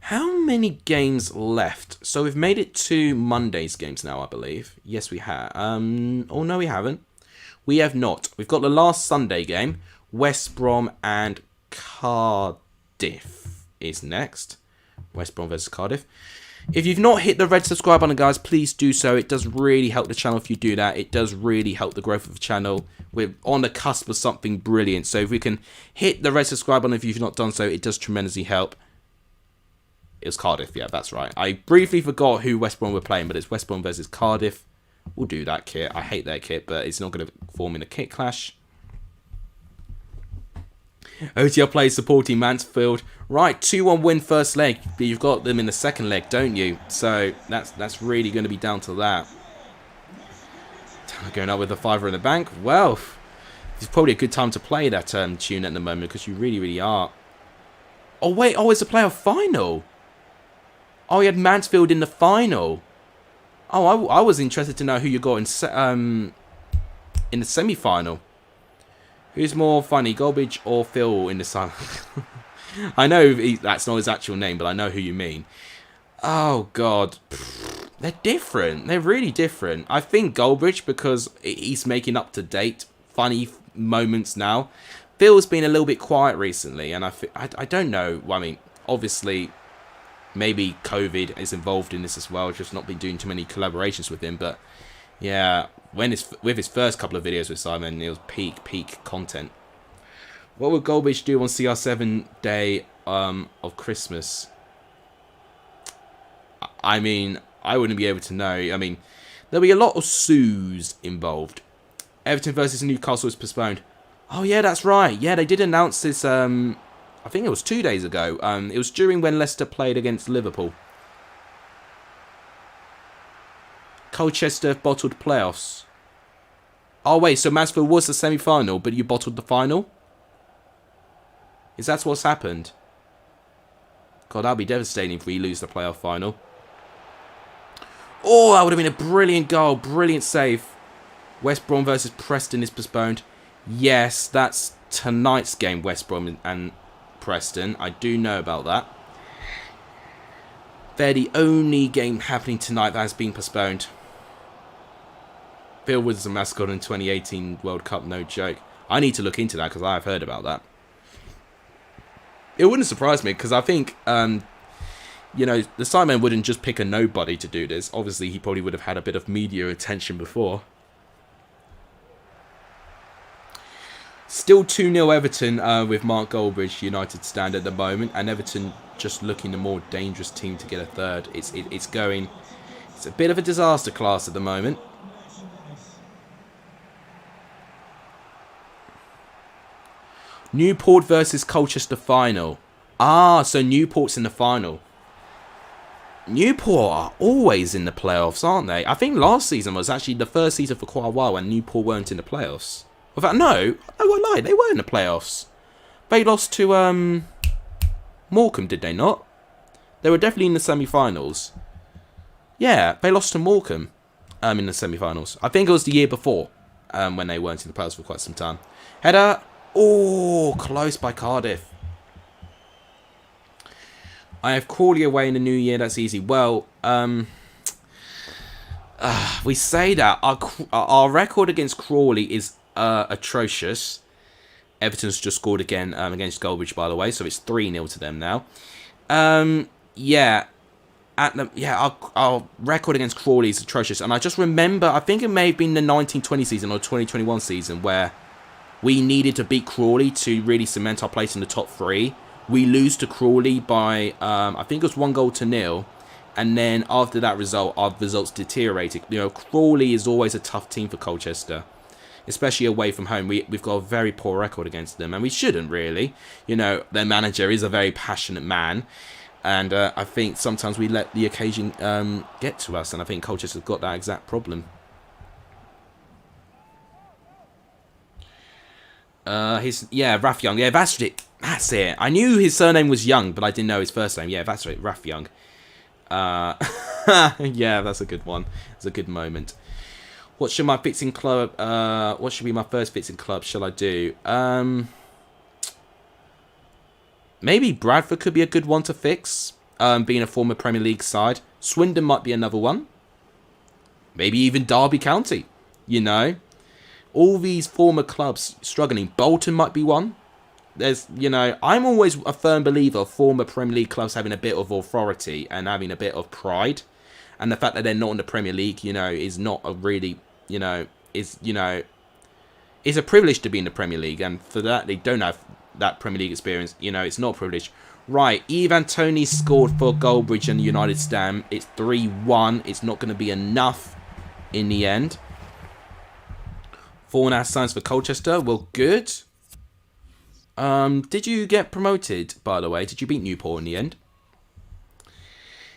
How many games left? So we've made it to Monday's games now, I believe. Yes, we have. Oh, no, we haven't. We have not. We've got the last Sunday game. West Brom and Cardiff is next. West Brom versus Cardiff. If you've not hit the red subscribe button, guys, please do so. It does really help the channel if you do that. It does really help the growth of the channel. We're on the cusp of something brilliant. So if we can hit the red subscribe button if you've not done so, it does tremendously help. It was Cardiff, yeah, that's right. I briefly forgot who West Brom were playing, but it's West Brom versus Cardiff. We'll do that kit. I hate that kit, but it's not going to form in a kit clash. OTL players supporting Mansfield. Right, 2-1 win first leg, but you've got them in the second leg, don't you? So that's really going to be down to that. Going up with a fiver in the bank. Well, it's probably a good time to play that tune at the moment because you really, really are. Oh, wait. Oh, it's a playoff final. Oh, he had Mansfield in the final. Oh, I was interested to know who you got in the semi-final. Who's more funny, Golbridge or Phil in the side? I know that's not his actual name, but I know who you mean. Oh, God. They're different. They're really different. I think Golbridge, because he's making up-to-date funny moments now. Phil's been a little bit quiet recently, and I don't know. Well, I mean, obviously, maybe COVID is involved in this as well. Just not been doing too many collaborations with him, but yeah, with his first couple of videos with Simon, it was peak content. What would Golbridge do on CR7 day of Christmas? I mean, I wouldn't be able to know. I mean, there'll be a lot of Sues involved. Everton versus Newcastle is postponed. Oh, yeah, that's right. Yeah, they did announce this, I think it was 2 days ago. It was during when Leicester played against Liverpool. Colchester bottled playoffs. Oh, wait, so Mansfield was the semi-final, but you bottled the final? Is that what's happened? God, that'd be devastating if we lose the playoff final. Oh, that would have been a brilliant goal. Brilliant save. West Brom versus Preston is postponed. Yes, that's tonight's game, West Brom and Preston. I do know about that. They're the only game happening tonight that has been postponed. Phil was a mascot in 2018 World Cup, no joke. I need to look into that because I have heard about that. It wouldn't surprise me because I think, you know, the Sidemen wouldn't just pick a nobody to do this. Obviously, he probably would have had a bit of media attention before. Still 2-0 Everton with Mark Golbridge United stand at the moment. And Everton just looking the more dangerous team to get a third. It's a bit of a disaster class at the moment. Newport versus Colchester final. Ah, so Newport's in the final. Newport are always in the playoffs, aren't they? I think last season was actually the first season for quite a while when Newport weren't in the playoffs. In fact, no, I lied. They were in the playoffs. They lost to Morecambe, did they not? They were definitely in the semi-finals. Yeah, they lost to Morecambe in the semi-finals. I think it was the year before when they weren't in the playoffs for quite some time. Header. Oh, close by Cardiff. I have Crawley away in the new year. That's easy. Well, we say that. Our record against Crawley is atrocious. Everton's just scored again against Golbridge, by the way. So it's 3-0 to them now. Yeah. Our record against Crawley is atrocious. And I just remember, I think it may have been the 1920 season or 2021 season where we needed to beat Crawley to really cement our place in the top 3. We lose to Crawley by, I think it was 1-0. And then after that result, our results deteriorated. You know, Crawley is always a tough team for Colchester, especially away from home. We've got a very poor record against them, and we shouldn't really. You know, their manager is a very passionate man, and I think sometimes we let the occasion get to us, and I think Colchester's got that exact problem. Raf Young. Yeah, that's it. That's it. I knew his surname was Young, but I didn't know his first name. Yeah, that's right, Raf Young. Yeah, that's a good one. It's a good moment. What should my fixing club? What should be my first fixing club? Shall I do? Maybe Bradford could be a good one to fix. Being a former Premier League side, Swindon might be another one. Maybe even Derby County. You know, all these former clubs struggling. Bolton might be one. There's, you know, I'm always a firm believer of former Premier League clubs having a bit of authority and having a bit of pride. And the fact that they're not in the Premier League, you know, is not a really, is a privilege to be in the Premier League. And for that, they don't have that Premier League experience. You know, it's not a privilege. Right, Eve Antoni scored for Golbridge and United stand. It's 3-1. It's not going to be enough in the end. 4.5 signs for Colchester. Well, good. Did you get promoted, by the way? Did you beat Newport in the end?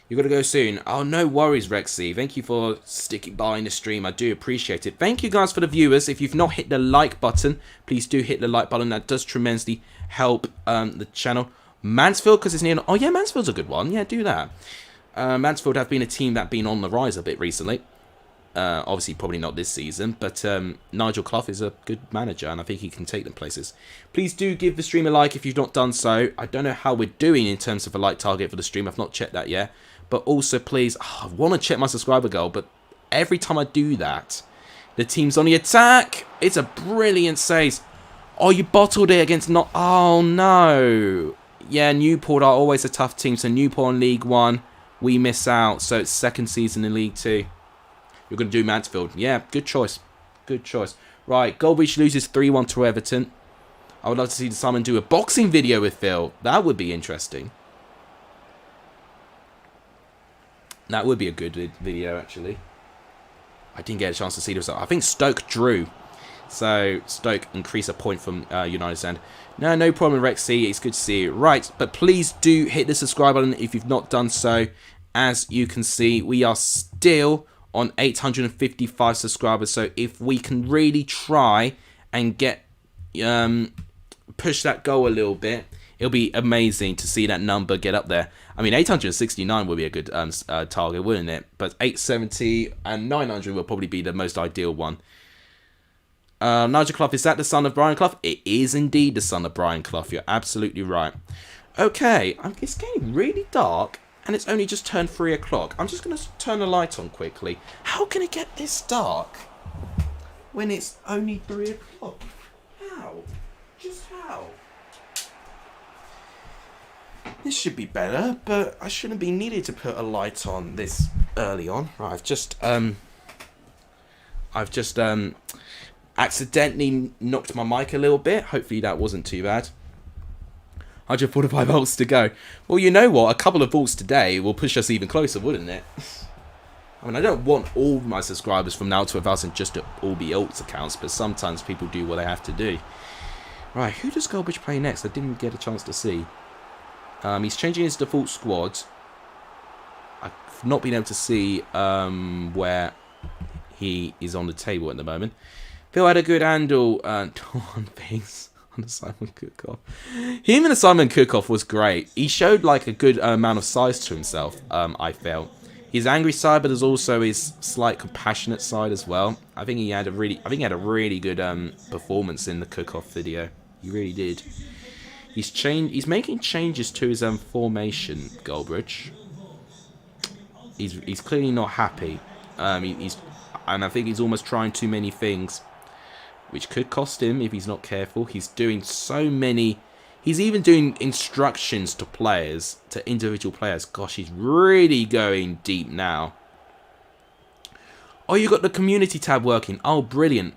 You got to go soon. Oh, no worries, Rexy. Thank you for sticking by in the stream. I do appreciate it. Thank you guys for the viewers. If you've not hit the like button, please do hit the like button. That does tremendously help the channel. Mansfield, because it's near... Oh, yeah, Mansfield's a good one. Yeah, do that. Mansfield have been a team that have been on the rise a bit recently. Obviously, probably not this season, but Nigel Clough is a good manager, and I think he can take them places. Please do give the stream a like if you've not done so. I don't know how we're doing in terms of a like target for the stream. I've not checked that yet. But also, please, I want to check my subscriber goal, but every time I do that, the team's on the attack. It's a brilliant save. Oh, you bottled it against not... Oh, no. Yeah, Newport are always a tough team. So Newport in League 1, we miss out. So it's second season in League 2. You're going to do Mansfield. Yeah, good choice. Good choice. Right, Goldbridge loses 3-1 to Everton. I would love to see Simon do a boxing video with Phil. That would be interesting. That would be a good video, actually. I didn't get a chance to see the result. I think Stoke drew. So, Stoke increase a point from United Stand. No problem, Rexy. It's good to see you. Right, but please do hit the subscribe button if you've not done so. As you can see, we are still on 855 subscribers. So, if we can really try and get push that goal a little bit, it'll be amazing to see that number get up there. I mean, 869 would be a good target, wouldn't it? But 870 and 900 will probably be the most ideal one. Nigel Clough, is that the son of Brian Clough? It is indeed the son of Brian Clough. You're absolutely right. Okay, it's getting really dark, and it's only just turned 3 o'clock. I'm just going to turn the light on quickly. How can it get this dark when it's only 3 o'clock? How? Just how? This should be better, but I shouldn't be needed to put a light on this early on. Right, I've just accidentally knocked my mic a little bit. Hopefully that wasn't too bad. 145 volts to go. Well, you know what? A couple of volts today will push us even closer, wouldn't it? I mean, I don't want all my subscribers from now to 1,000 just to all be alts accounts, but sometimes people do what they have to do. Right, who does Goldbridge play next? I didn't get a chance to see. He's changing his default squad. I've not been able to see where he is on the table at the moment. Phil had a good handle on things on the Simon Cookoff. Him and the Simon Cookoff was great. He showed like a good amount of size to himself, I felt. His angry side, but there's also his slight compassionate side as well. I think he had a really good performance in the Cookoff video. He really did. He's making changes to his formation, Goldbridge. He's clearly not happy. And I think he's almost trying too many things, which could cost him if he's not careful. He's doing so many. He's even doing instructions to players, to individual players. Gosh, he's really going deep now. Oh, you got the community tab working. Oh, brilliant.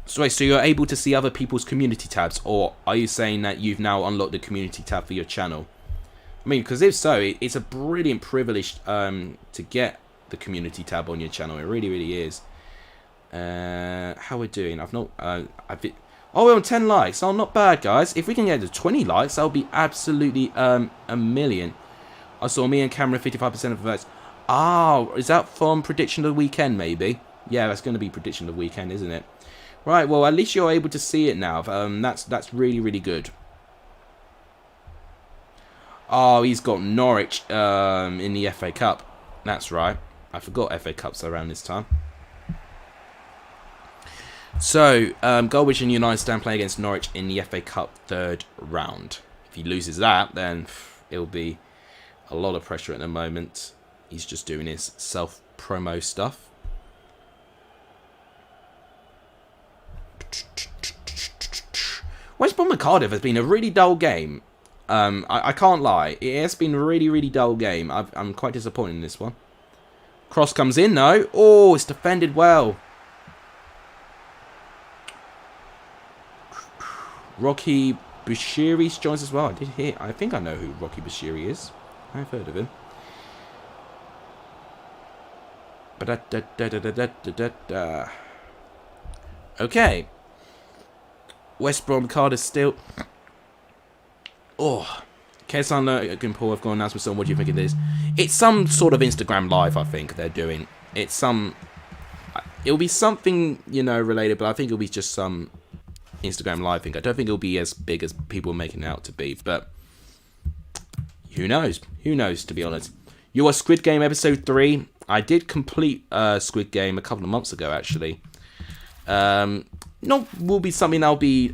So you're able to see other people's community tabs, or are you saying that you've now unlocked the community tab for your channel? I mean, because if so, it's a brilliant privilege to get the community tab on your channel. It really, really is. How we're doing? Oh, we're on 10 likes. Oh, not bad, guys. If we can get to 20 likes, that'll be absolutely a million. I saw me and Cameron 55% of the votes. Oh, is that from prediction of the weekend? Maybe. Yeah, that's going to be prediction of the weekend, isn't it? Right, well, at least you're able to see it now. That's really, really good. Oh, he's got Norwich in the FA Cup. That's right. I forgot FA Cups around this time. So, Goldbridge and United Stand playing against Norwich in the FA Cup third round. If he loses that, then it'll be a lot of pressure at the moment. He's just doing his self-promo stuff. West Brom and Cardiff has been a really dull game. I can't lie. It has been a really, really dull game. I'm quite disappointed in this one. Cross comes in, though. Oh, it's defended well. Rocky Bashiri joins as well. I think I know who Rocky Bashiri is. I've heard of him. Okay. West Brom, Cardiff still. Oh. Kesan Gimpo have gone announcement. What do you think of this? It's some sort of Instagram live, I think they're doing. It'll be something, related, but I think it'll be just some Instagram live thing. I don't think it'll be as big as people are making it out to be, but Who knows? Who knows, to be honest. Your Squid Game Episode 3. I did complete Squid Game a couple of months ago, actually. Not will be something I'll be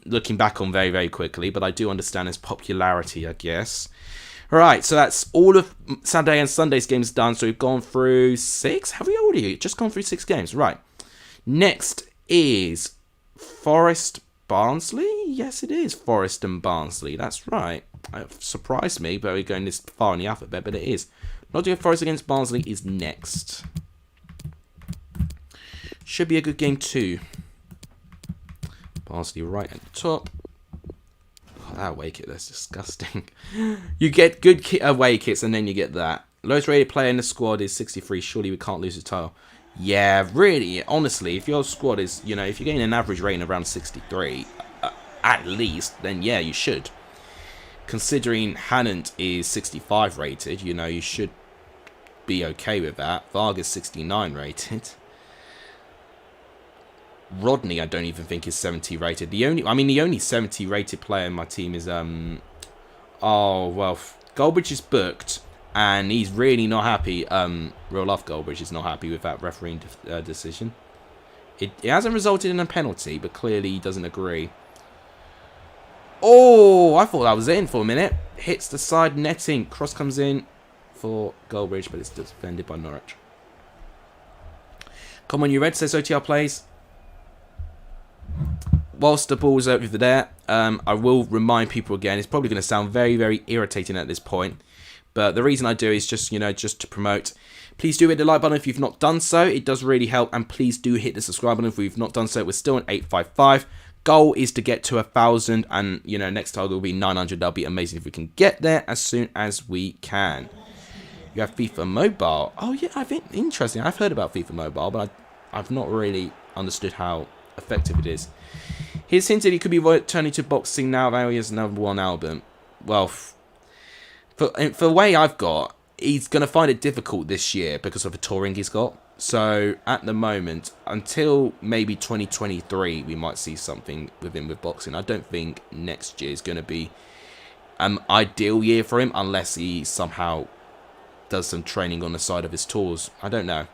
looking back on very, very quickly, but I do understand its popularity, I guess. Alright, so that's all of Saturday and Sunday's games done. So we've gone through 6. Have we already just gone through 6 games? Right. Next is Forest Barnsley? Yes, it is Forest and Barnsley. That's right. It surprised me, but we're going this far in the alphabet, but it is. Nottingham Forest against Barnsley is next. Should be a good game too. Barnsley right at the top. Oh, that away kit, that's disgusting. You get good away kits and then you get that. Lowest rated player in the squad is 63. Surely we can't lose the title. Yeah, really, honestly, if your squad is, if you're getting an average rating around 63, at least, then yeah, you should. Considering Hannant is 65 rated, you should be okay with that. Vargas 69 rated. Rodney, I don't even think is 70 rated. The only 70 rated player in my team is Goldbridge is booked, and he's really not happy. Real Love Goldbridge is not happy with that refereeing decision. It hasn't resulted in a penalty, but clearly he doesn't agree. Oh, I thought that was in for a minute. Hits the side netting. Cross comes in for Goldbridge, but it's defended by Norwich. Come on, you red, says OTR plays. Whilst the ball's over there, I will remind people again, it's probably going to sound very, very irritating at this point. But the reason I do is just, just to promote. Please do hit the like button if you've not done so. It does really help. And please do hit the subscribe button if we've not done so. We're still at 855. Goal is to get to 1,000, and next target will be 900. That'll be amazing if we can get there as soon as we can. You have FIFA Mobile. Oh yeah, I think interesting. I've heard about FIFA Mobile, but I've not really understood how effective it is. He's hinted he could be turning to boxing now that he has another one album. Well, for the way I've got, he's going to find it difficult this year because of the touring he's got. So, at the moment, until maybe 2023, we might see something with him with boxing. I don't think next year is going to be an ideal year for him unless he somehow does some training on the side of his tours. I don't know.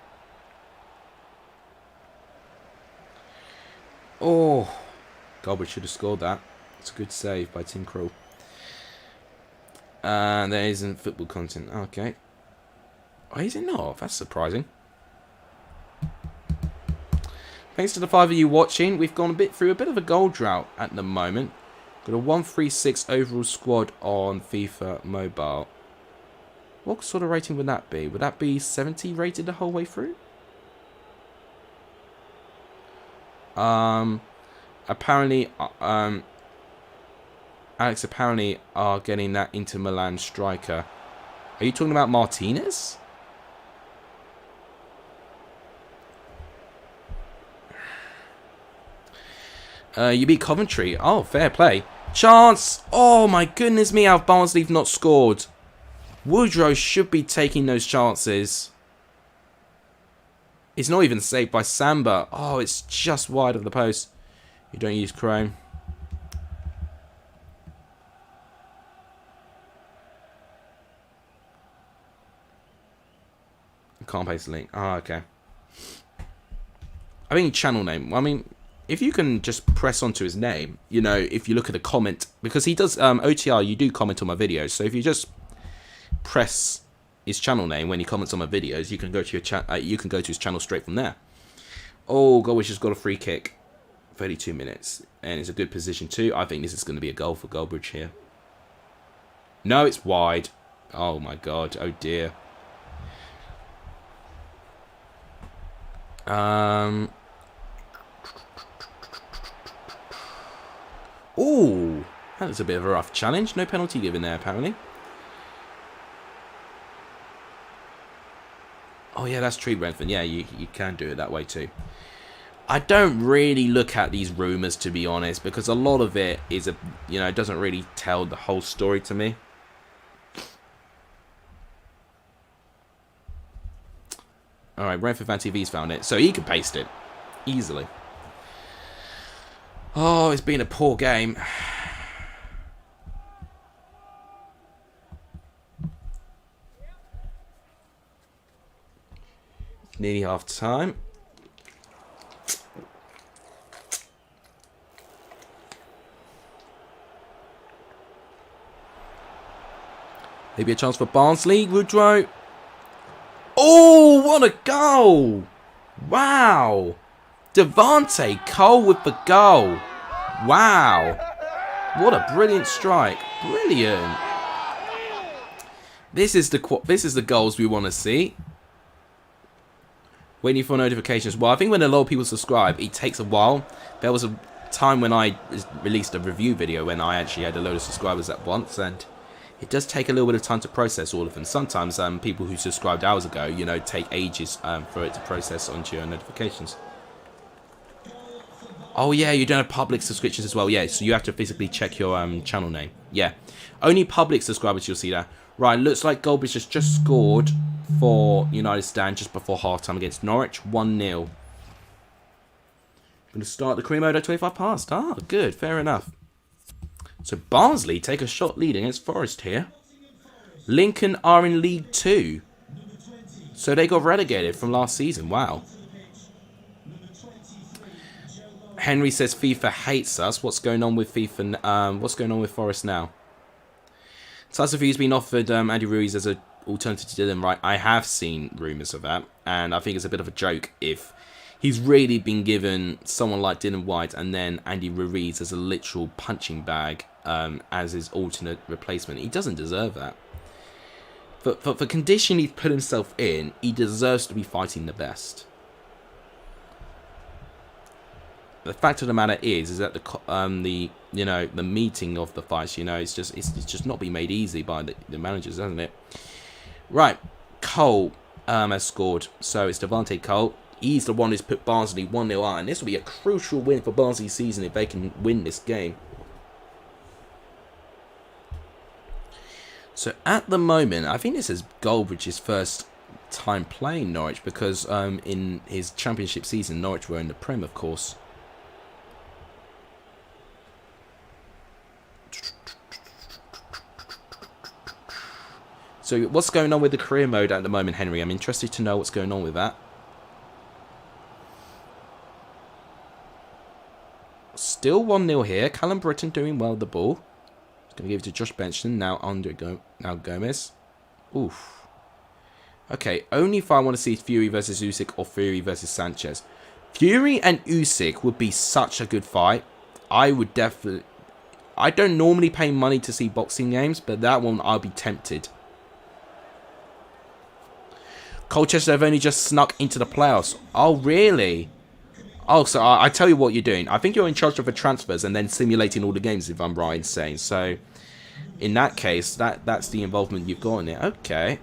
Oh, Goldbridge should have scored that. It's a good save by Tim Krul. There isn't football content. Okay. Oh, is it not? That's surprising. Thanks to the 5 of you watching. We've gone through a bit of a goal drought at the moment. Got a 136 overall squad on FIFA Mobile. What sort of rating would that be? Would that be 70 rated the whole way through? Apparently, Alex apparently are getting that Inter Milan striker. Are you talking about Martinez? You beat Coventry. Oh, fair play. Chance. Oh, my goodness me, how Barnsley have not scored. Woodrow should be taking those chances. It's not even saved by Samba. Oh, it's just wide of the post. You don't use Chrome. Can't paste the link. Oh, okay. I think channel name. I mean, if you can just press onto his name, if you look at the comment, because he does OTR, you do comment on my videos. So if you just press his channel name when he comments on my videos, you can go to your you can go to his channel straight from there. Oh, Goldbridge has got a free kick. 32 minutes, and it's a good position too. I think this is going to be a goal for Goldbridge here. No, it's wide. Oh my god. Oh dear. Oh, that was a bit of a rough challenge. No penalty given there, apparently. Oh yeah, that's true, Brentford. Yeah, you can do it that way too. I don't really look at these rumours, to be honest, because a lot of it is it doesn't really tell the whole story to me. All right, Brentford Fan TV's found it, so he can paste it easily. Oh, it's been a poor game. Nearly half time. Maybe a chance for Barnsley. Woodrow. Oh, what a goal! Wow. Devante Cole with the goal. Wow. What a brilliant strike. Brilliant. This is the goals we want to see. Waiting for notifications. Well, I think when a lot of people subscribe, it takes a while. There was a time when I released a review video when I actually had a load of subscribers at once, and it does take a little bit of time to process all of them. Sometimes people who subscribed hours ago, you know, take ages for it to process onto your notifications. Oh yeah, you don't have public subscriptions as well. Yeah, so you have to physically check your channel name. Yeah, only public subscribers you'll see that. Right, looks like Goldbridge has just scored for United Stand just before half-time against Norwich. 1-0. Going to start the career mode at 25 past. Ah, good, fair enough. So Barnsley take a shot lead against Forest here. Lincoln are in League 2. So they got relegated from last season. Wow. Henry says FIFA hates us. What's going on with FIFA? What's going on with Forest now? Sassufi's been offered Andy Ruiz as an alternative to Dylan Wright. I have seen rumours of that, and I think it's a bit of a joke if he's really been given someone like Dylan White and then Andy Ruiz as a literal punching bag as his alternate replacement. He doesn't deserve that. For the condition he's put himself in, he deserves to be fighting the best. The fact of the matter is that the meeting of the fights, you know, it's just not been made easy by the managers, hasn't it? Right, Cole has scored, so it's Devante Cole. He's the one who's put Barnsley 1-0 out, and this will be a crucial win for Barnsley's season if they can win this game. So at the moment, I think this is Goldbridge's first time playing Norwich, because in his championship season, Norwich were in the Prem, of course. So what's going on with the career mode at the moment, Henry? I'm interested to know what's going on with that. Still 1-0 here. Callum Britton doing well with the ball. He's going to give it to Josh Benson. Now Gomez. Oof. Okay, only if I want to see Fury versus Usyk or Fury versus Sanchez. Fury and Usyk would be such a good fight. I would definitely... I don't normally pay money to see boxing games, but that one I'll be tempted. Colchester have only just snuck into the playoffs. Oh, really? Oh, so I tell you what you're doing. I think you're in charge of the transfers and then simulating all the games, if I'm right in saying. So, in that case, that's the involvement you've got in it. Okay.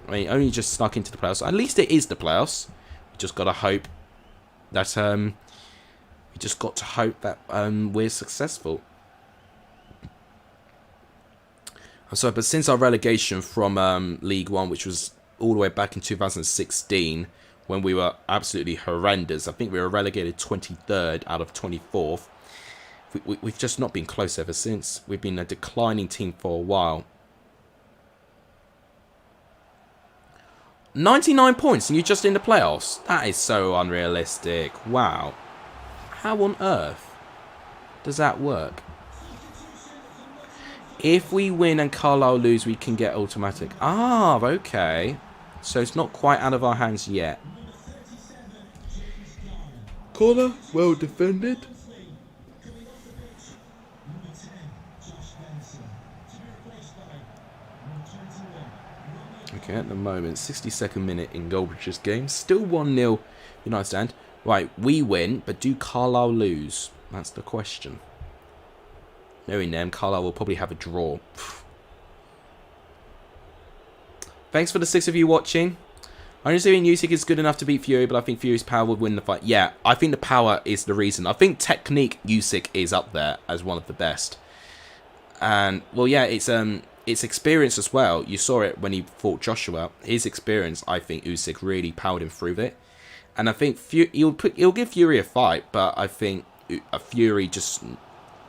I mean, only just snuck into the playoffs. At least it is the playoffs. We just got to hope that, we're successful. So, but since our relegation from League One, which was all the way back in 2016, when we were absolutely horrendous. I think we were relegated 23rd out of 24th. We've just not been close ever since. We've been a declining team for a while. 99 points and you're just in the playoffs? That is so unrealistic. Wow. How on earth does that work? If we win and Carlisle lose, we can get automatic. Ah, okay. So it's not quite out of our hands yet. Corner, well defended. Okay, at the moment, 62nd minute in Goldbridge's game. Still 1-0 United Stand. Right, we win, but do Carlisle lose? That's the question. Knowing them, Carlisle will probably have a draw. Thanks for the 6 of you watching. I'm assuming Usyk is good enough to beat Fury, but I think Fury's power would win the fight. Yeah, I think the power is the reason. I think technique Usyk is up there as one of the best. And, well, yeah, it's experience as well. You saw it when he fought Joshua. His experience, I think Usyk really powered him through it. And I think he'll give Fury a fight, but I think Fury just...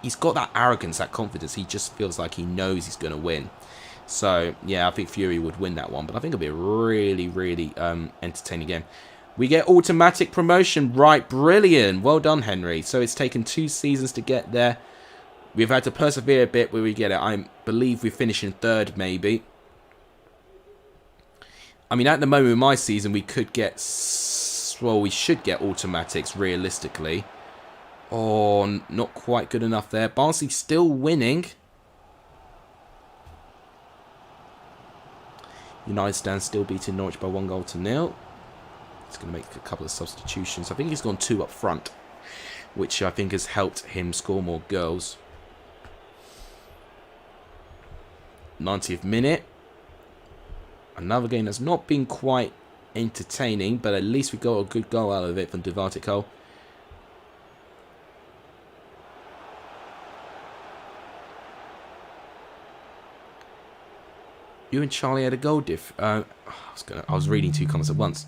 He's got that arrogance, that confidence. He just feels like he knows he's going to win. So, yeah, I think Fury would win that one. But I think it'll be a really, really entertaining game. We get automatic promotion. Right, brilliant. Well done, Henry. So it's taken 2 seasons to get there. We've had to persevere a bit where we get it. I believe we finish in 3rd, maybe. I mean, at the moment in my season, we could get... Well, we should get automatics, realistically. Oh, not quite good enough there. Barnsley still winning. United stand still beating Norwich by 1-0. He's going to make a couple of substitutions. I think he's gone 2 up front, which I think has helped him score more goals. 90th minute. Another game that's not been quite entertaining, but at least we got a good goal out of it from Duvartic. You and Charlie had a goal diff. I was reading 2 comments at once.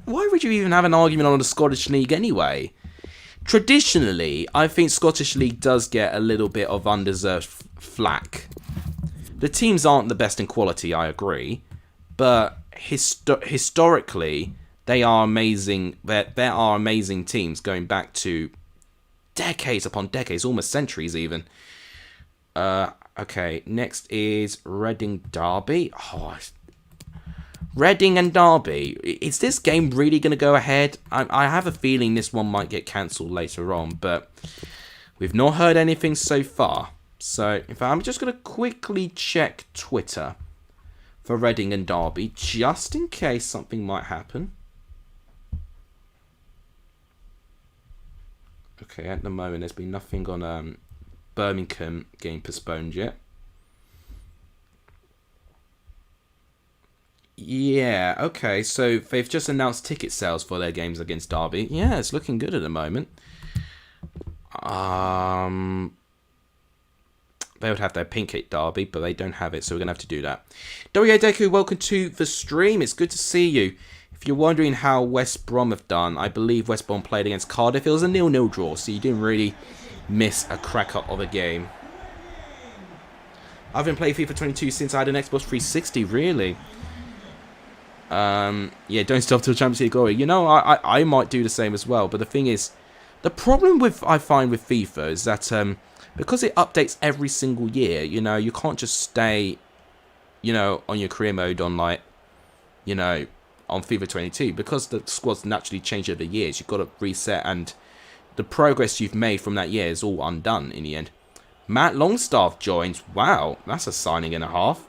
Why would you even have an argument on the Scottish League anyway? Traditionally, I think Scottish League does get a little bit of undeserved flack. The teams aren't the best in quality, I agree. But historically, they are amazing. There are amazing teams going back to decades upon decades, almost centuries even. Okay, next is Reading Derby. Oh, Reading and Derby. Is this game really going to go ahead? I have a feeling this one might get cancelled later on, but we've not heard anything so far. So, in fact, I'm just going to quickly check Twitter for Reading and Derby, just in case something might happen. Okay, at the moment, there's been nothing on Birmingham getting postponed yet. Yeah, okay, so they've just announced ticket sales for their games against Derby. Yeah, it's looking good at the moment. They would have their pink at Derby, but they don't have it, so we're going to have to do that. W.A. Deku, welcome to the stream. It's good to see you. If you're wondering how West Brom have done, I believe West Brom played against Cardiff. It was a 0-0 draw, so you didn't really miss a cracker of a game. I've been playing FIFA 22 since I had an Xbox 360, really. Yeah, don't stop till Champions League glory. You know, I might do the same as well, but the thing is, the problem I find with FIFA is that because it updates every single year, you know, you can't just stay, you know, on your career mode on, like, you know, on FIFA 22, because the squads naturally change over the years. You've got to reset, and the progress you've made from that year is all undone in the end. Matt Longstaff joins. Wow, that's a signing and a half.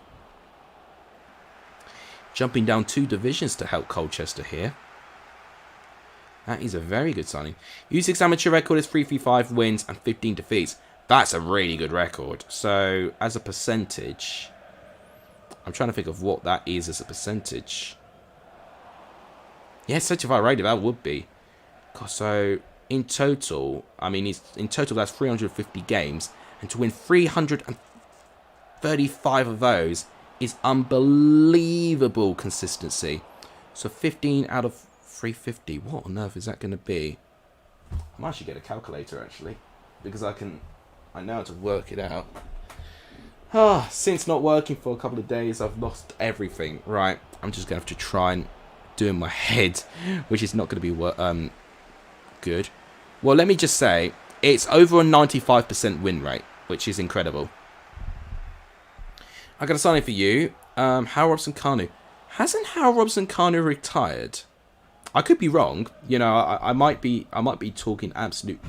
Jumping down 2 divisions to help Colchester here. That is a very good signing. U6 amateur record is 335 wins and 15 defeats. That's a really good record. So, as a percentage, I'm trying to think of what that is as a percentage. Yeah, certified rated, that would be. So, in total, I mean, in total that's 350 games. And to win 335 of those is unbelievable consistency. So 15 out of 350. What on earth is that going to be? I might actually get a calculator, actually, because I know how to work it out. Since not working for a couple of days, I've lost everything. Right, I'm just going to have to try and do it in my head, which is not going to be good. Well, let me just say, it's over a 95% win rate, which is incredible. I got a signing for you. Hal Robson-Kanu. Hasn't Hal Robson-Kanu retired? I could be wrong. You know, I might be talking absolute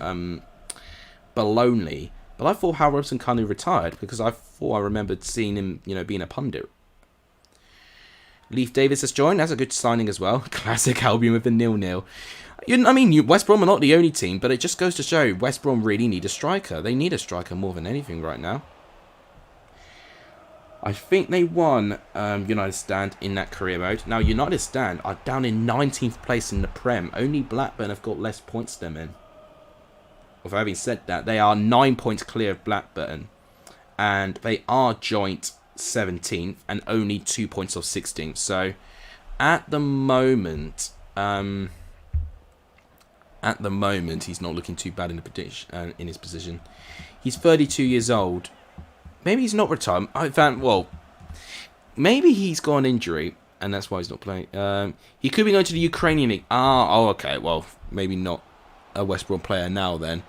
baloney. But I thought Hal Robson-Kanu retired because I thought I remembered seeing him, you know, being a pundit. Leif Davis has joined. That's a good signing as well. Classic Albion with a 0-0. I mean, West Brom are not the only team, but it just goes to show West Brom really need a striker. They need a striker more than anything right now. I think they won United Stand in that career mode. Now, United Stand are down in 19th place in the Prem. Only Blackburn have got less points than them in. Although, having said that, they are 9 points clear of Blackburn. And they are joint 17th and only 2 points off 16th. So, at the moment, At the moment, he's not looking too bad in in his position. He's 32 years old. Maybe he's not retired. I found, well, maybe he's got an injury, and that's why he's not playing. He could be going to the Ukrainian league. Oh, okay. Well, maybe not a West Brom player now then.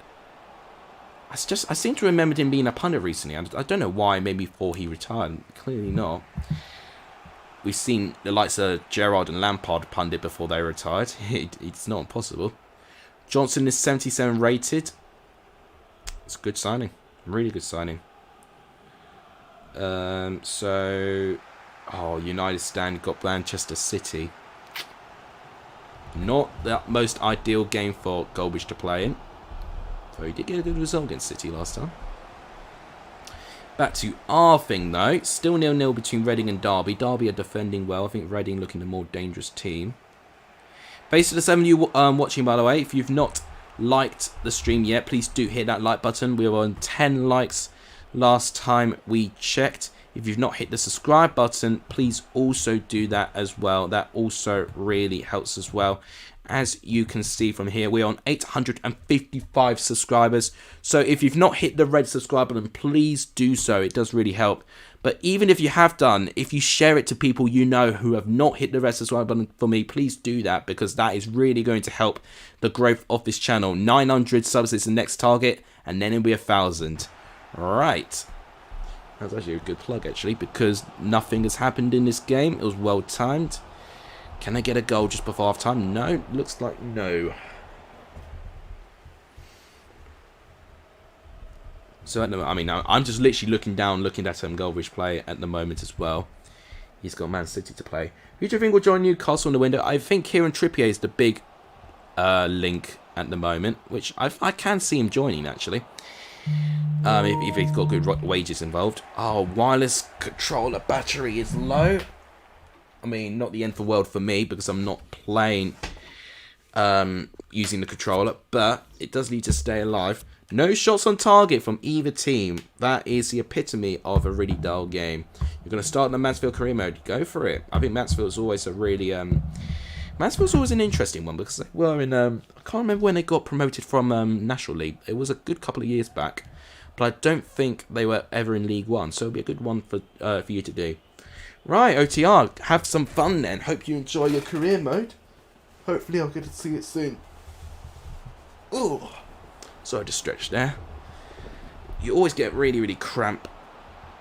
I seem to remember him being a pundit recently. I don't know why. Maybe before he retired. Clearly not. We've seen the likes of Gerrard and Lampard pundit before they retired. It's not impossible. Johnson is 77 rated. It's a good signing. Really good signing. United stand got Manchester City. Not the most ideal game for Goldbridge to play in. So he did get a good result against City last time. Back to our thing though. Still 0-0 between Reading and Derby. Derby are defending well. I think Reading looking the more dangerous team. Based on the 7 of you watching, by the way, if you've not liked the stream yet, please do hit that like button. We were on 10 likes last time we checked. If you've not hit the subscribe button, please also do that as well. That also really helps as well. As you can see from here, we're on 855 subscribers. So if you've not hit the red subscribe button, please do so. It does really help. But even if you have done, if you share it to people you know who have not hit the red subscribe button for me, please do that, because that is really going to help the growth of this channel. 900 subs is the next target, and then it'll be 1,000. Right. That's actually a good plug, actually, because nothing has happened in this game. It was well timed. Can I get a goal just before half time? No, looks like no. So at the moment, I mean, I'm just literally looking at Goldbridge play at the moment as well. He's got Man City to play. Who do you think will join Newcastle in the window? I think Kieran Trippier is the big link at the moment, which I can see him joining actually. If he's got good wages involved. Oh, wireless controller battery is low. I mean, not the end of the world for me because I'm not playing using the controller, but it does need to stay alive. No shots on target from either team. That is the epitome of a really dull game. You're going to start in the Mansfield career mode. Go for it. I think Mansfield's always a really... Mansfield's always an interesting one because they were in... I can't remember when they got promoted from National League. It was a good couple of years back, but I don't think they were ever in League One, so it'll be a good one for you to do. Right, OTR, have some fun then. Hope you enjoy your career mode. Hopefully I'll get to see it soon. Ooh. Sorry to stretch there. You always get really, really cramp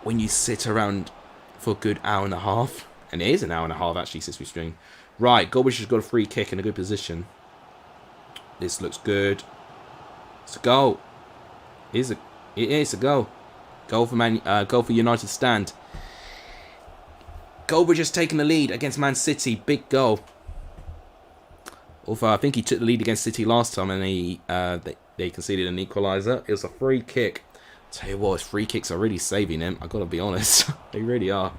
when you sit around for a good hour and a half. And it is an hour and a half actually since we streamed. Right, Goldbridge has got a free kick in a good position. This looks good. It's a goal. It is a goal. Goal for United stand. Goldbridge has taken the lead against Man City. Big goal. Although I think he took the lead against City last time and they conceded an equaliser. It was a free kick. Tell you what, his free kicks are really saving him. I've got to be honest. They really are.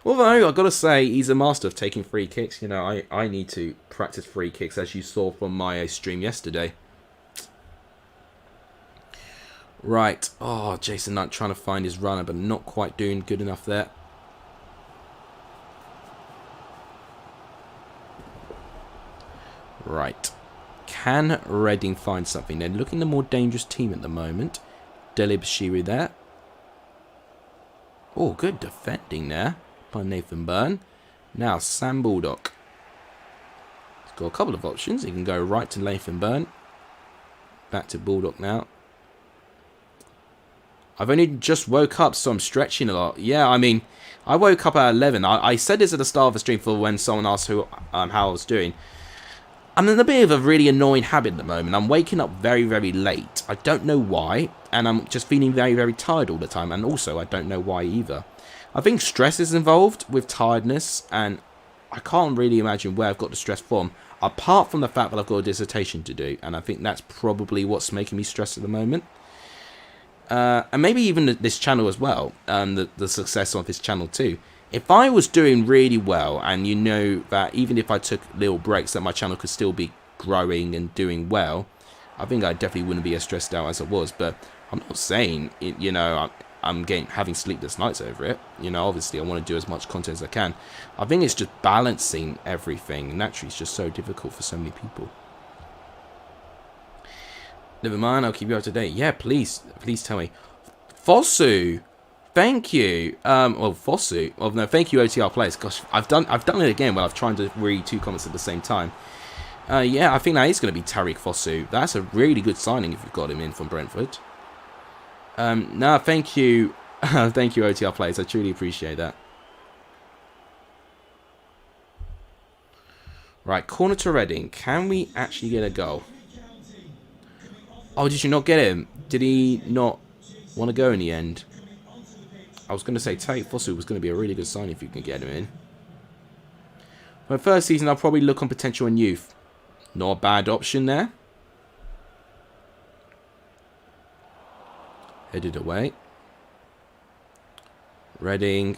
Although, I've got to say, he's a master of taking free kicks. You know, I need to practice free kicks, as you saw from my stream yesterday. Right. Oh, Jason Knight trying to find his runner, but not quite doing good enough there. Right. Can Reading find something? They're looking the more dangerous team at the moment. Delib Shiru there. Oh, good defending there by Nathan Byrne. Now, Sam Baldock. He's got a couple of options. He can go right to Nathan Byrne. Back to Baldock now. I've only just woke up, so I'm stretching a lot. Yeah, I mean, I woke up at 11. I said this at the start of the stream for when someone asked how I was doing. I'm in a bit of a really annoying habit at the moment. I'm waking up very, very late. I don't know why. And I'm just feeling very, very tired all the time. And also, I don't know why either. I think stress is involved with tiredness. And I can't really imagine where I've got the stress from. Apart from the fact that I've got a dissertation to do. And I think that's probably what's making me stressed at the moment. And maybe even this channel as well. The success of this channel too. If I was doing really well, and you know that even if I took little breaks, that my channel could still be growing and doing well, I think I definitely wouldn't be as stressed out as I was. But I'm not saying, you know, I'm having sleepless nights over it. You know, obviously I want to do as much content as I can. I think it's just balancing everything. Naturally, it's just so difficult for so many people. Never mind, I'll keep you up to date. Yeah, please tell me. Fosu, thank you. Well, Fosu. Well, no, thank you, OTR players. Gosh, I've done it again. Well, I've tried to read 2 comments at the same time. Yeah, I think that is going to be Tariq Fosu. That's a really good signing if you've got him in from Brentford. No, thank you. Thank you, OTR players. I truly appreciate that. Right, corner to Reading. Can we actually get a goal? Oh, did you not get him? Did he not want to go in the end? I was going to say Tate Fosu was going to be a really good sign if you can get him in. For the first season, I'll probably look on potential and youth. Not a bad option there. Headed away. Reading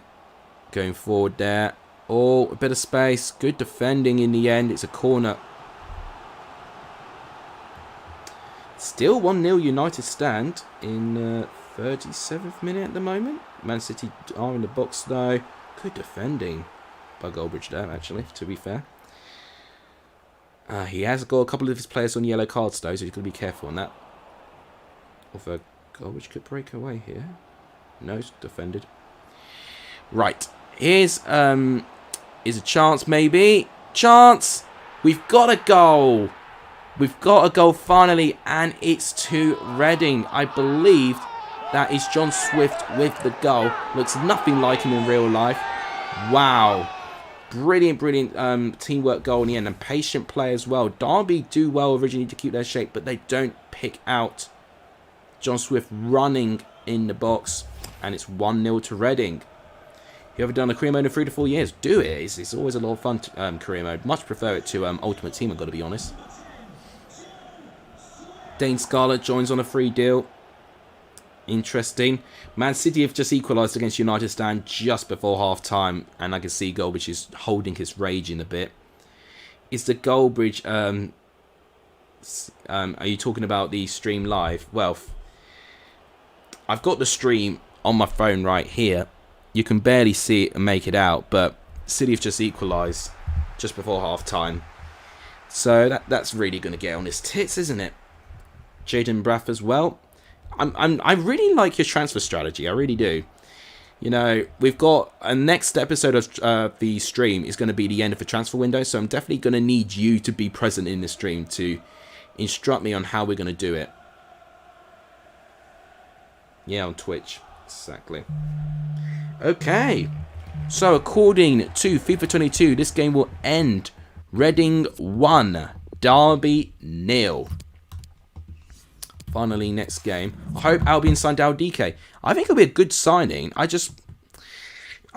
going forward there. Oh, a bit of space. Good defending in the end. It's a corner. Still 1-0 United stand in 37th minute at the moment. Man City are in the box though. Good defending by Goldbridge there, actually, to be fair. He has got a couple of his players on yellow cards though, so he's got to be careful on that. Although Goldbridge could break away here. No, it's defended. Right. Here's a chance, maybe. Chance! We've got a goal! We've got a goal finally, and it's to Reading. I believe that is John Swift with the goal. Looks nothing like him in real life. Wow. Brilliant, brilliant teamwork goal in the end, and patient play as well. Derby do well originally to keep their shape, but they don't pick out John Swift running in the box, and it's 1-0 to Reading. You ever done a career mode in 3 to 4 years? Do it. It's always a lot of fun, career mode. Much prefer it to Ultimate Team, I've got to be honest. Dane Scarlett joins on a free deal. Interesting. Man City have just equalised against United stand just before half-time, and I can see Goldbridge is holding his rage in a bit. Is the Goldbridge... are you talking about the stream live? Well, I've got the stream on my phone right here. You can barely see it and make it out, but City have just equalised just before half-time. So that's really going to get on his tits, isn't it? Jaden Braff as well. I really like your transfer strategy. I really do. You know, we've got a next episode of the stream is going to be the end of the transfer window, so I'm definitely going to need you to be present in the stream to instruct me on how we're going to do it. Yeah, on Twitch. Exactly. Okay. So, according to FIFA 22, this game will end Reading 1, Derby 0. Finally, next game. I hope Albion signed Al DK. I think it'll be a good signing. I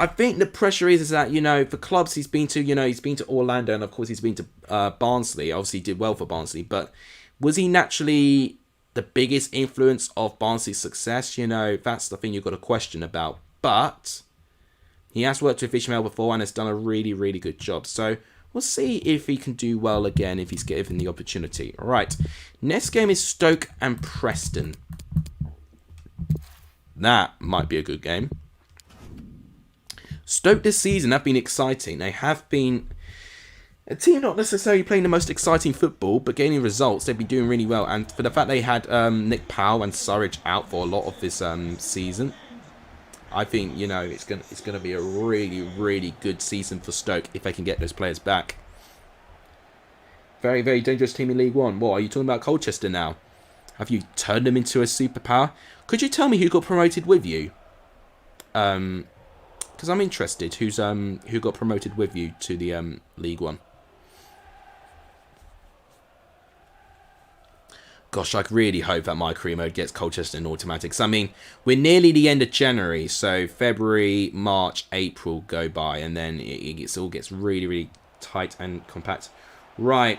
think the pressure is that, you know, for clubs he's been to, he's been to Orlando, and of course he's been to Barnsley. Obviously, he did well for Barnsley, but was he naturally the biggest influence of Barnsley's success? You know, that's the thing you've got to question about. But he has worked with Ishmael before and has done a really, really good job. So we'll see if he can do well again if he's given the opportunity. All right. Next game is Stoke and Preston. That might be a good game. Stoke this season have been exciting. They have been a team not necessarily playing the most exciting football, but gaining results. They've been doing really well. And for the fact they had Nick Powell and Surridge out for a lot of this season, I think, you know, it's gonna be a really, really good season for Stoke if they can get those players back. Very, very dangerous team in League One. What, are you talking about Colchester now? Have you turned them into a superpower? Could you tell me who got promoted with you? Because I'm interested. Who got promoted with you to the League One? Gosh, I really hope that my career mode gets Colchester in automatics. I mean, we're nearly the end of January, so February, March, April go by, and then it all gets really, really tight and compact. Right,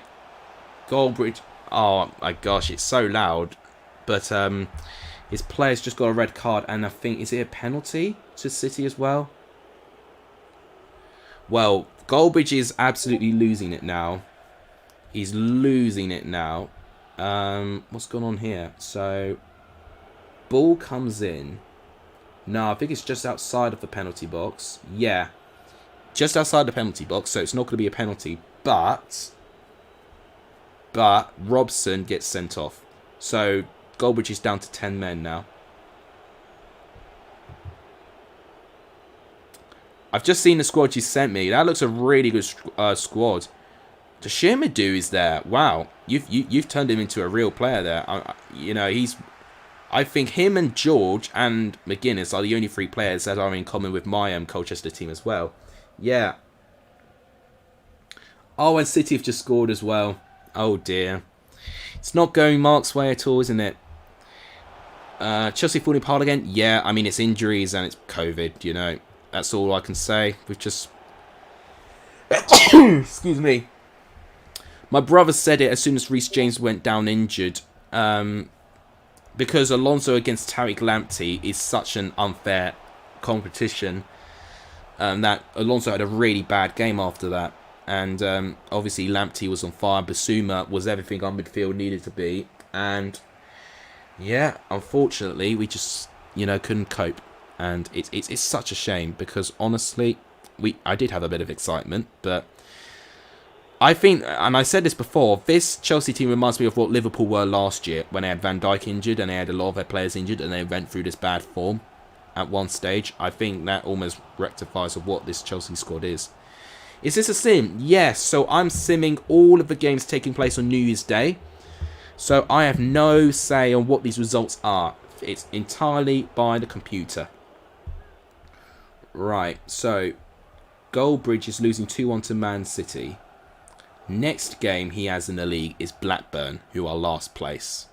Goldbridge. Oh my gosh, it's so loud. But his player's just got a red card, and I think, is it a penalty to City as well? Well, Goldbridge is absolutely losing it now. He's losing it now. What's going on here? So, ball comes in. No, I think it's just outside of the penalty box. Yeah, just outside the penalty box, so it's not going to be a penalty. But Robson gets sent off. So Goldbridge is down to 10 men now. I've just seen the squad you sent me. That looks a really good squad. Tashimadou is there. Wow, you've turned him into a real player there. You know, I think him and George and McGuinness are the only 3 players that are in common with my Colchester team as well. Yeah. Oh, and City have just scored as well. Oh dear. It's not going Mark's way at all, isn't it? Chelsea falling apart again? Yeah, I mean, it's injuries and it's COVID, you know. That's all I can say. We've just... Excuse me. My brother said it as soon as Reece James went down injured. Because Alonso against Tariq Lamptey is such an unfair competition. That Alonso had a really bad game after that. And obviously Lamptey was on fire. Basuma was everything our midfield needed to be. And yeah, unfortunately, we just, you know, couldn't cope. And it's such a shame because honestly, I did have a bit of excitement. But I think, and I said this before, this Chelsea team reminds me of what Liverpool were last year when they had Van Dijk injured and they had a lot of their players injured and they went through this bad form at one stage. I think that almost rectifies of what this Chelsea squad is. Is this a sim? Yes. So I'm simming all of the games taking place on New Year's Day. So I have no say on what these results are. It's entirely by the computer. Right. So Goldbridge is losing 2-1 to Man City. Next game he has in the league is Blackburn, who are last place.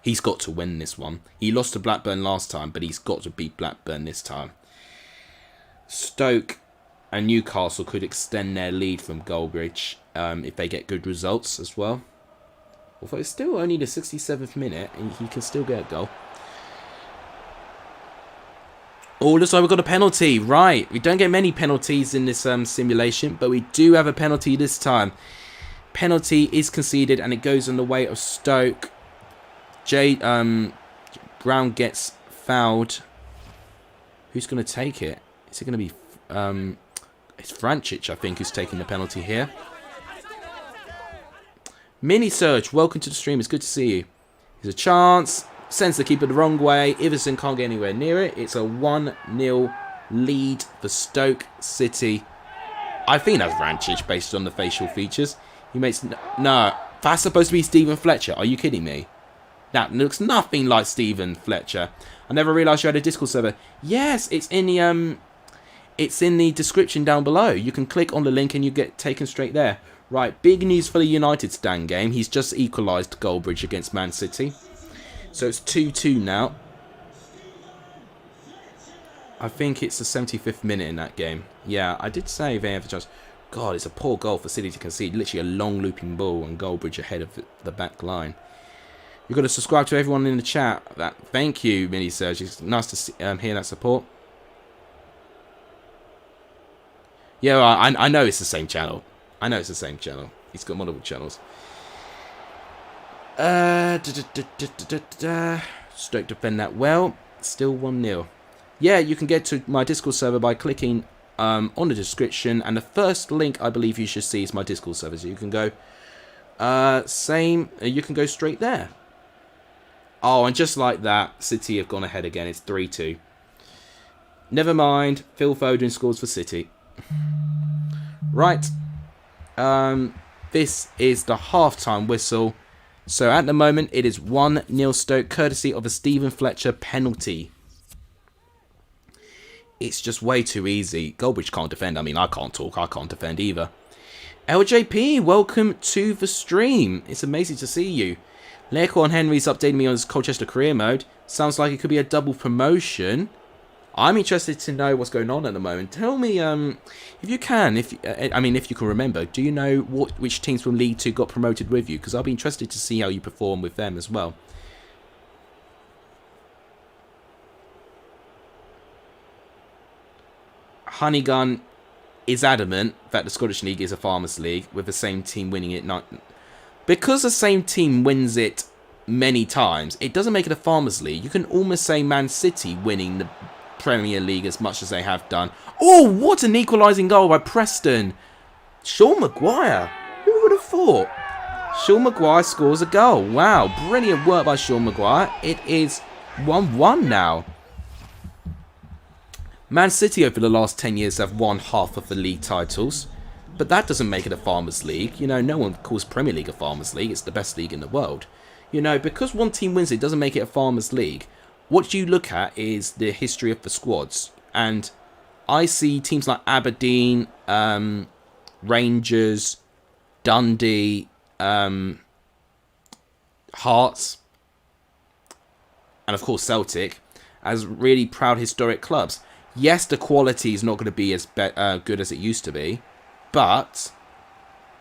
He's got to win this one. He lost to Blackburn last time, but he's got to beat Blackburn this time. Stoke and Newcastle could extend their lead from Goldbridge if they get good results as well. Although it's still only the 67th minute and he can still get a goal. Oh, looks like we've got a penalty. Right, we don't get many penalties in this simulation, but we do have a penalty this time. Penalty is conceded and it goes on the way of Stoke. Brown gets fouled. Who's going to take it? Is it going to be... it's Vrancic, I think, who's taking the penalty here. Mini Surge, welcome to the stream. It's good to see you. Here's a chance. Sends the keeper the wrong way. Iverson can't get anywhere near it. It's a 1-0 lead for Stoke City. I think that's Vrancic based on the facial features. He makes... No, that's supposed to be Stephen Fletcher. Are you kidding me? That looks nothing like Stephen Fletcher. I never realised you had a Discord server. Yes, it's in the description down below. You can click on the link and you get taken straight there. Right, big news for the United Stand game. He's just equalised Goldbridge against Man City. So it's 2-2 now. I think it's the 75th minute in that game. Yeah, I did say they have a chance. God, it's a poor goal for City to concede. Literally a long looping ball and Goldbridge ahead of the back line. You've got to subscribe to everyone in the chat. Thank you, Mini Serge. It's nice to see, hear that support. Yeah, well, I know it's the same channel. I know it's the same channel. He's got multiple channels. Stoke defend that well. Still 1-0. Yeah, you can get to my Discord server by clicking on the description. And the first link I believe you should see is my Discord server. So you can go... you can go straight there. Oh, and just like that, City have gone ahead again. It's 3-2. Never mind. Phil Foden scores for City. Right. This is the half-time whistle. So at the moment, it is 1-0 Stoke, courtesy of a Stephen Fletcher penalty. It's just way too easy. Goldbridge can't defend. I mean, I can't talk. I can't defend either. LJP, welcome to the stream. It's amazing to see you. Leicester Henry's updating me on his Colchester career mode. Sounds like it could be a double promotion. I'm interested to know what's going on at the moment. Tell me, if you can, if you can remember, do you know which teams from League 2 got promoted with you? Because I'll be interested to see how you perform with them as well. Honeygun is adamant that the Scottish League is a Farmers League, with the same team winning it. Because the same team wins it many times, it doesn't make it a Farmers League. You can almost say Man City winning the Premier League as much as they have done. Oh, what an equalising goal by Preston. Sean Maguire. Who would have thought? Sean Maguire scores a goal. Wow, brilliant work by Sean Maguire. It is 1-1 now. Man City over the last 10 years have won half of the league titles. But that doesn't make it a Farmers League. You know, no one calls Premier League a Farmers League. It's the best league in the world. You know, because one team wins it doesn't make it a Farmers League. What you look at is the history of the squads. And I see teams like Aberdeen, Rangers, Dundee, Hearts, and of course Celtic as really proud historic clubs. Yes, the quality is not going to be as good as it used to be. But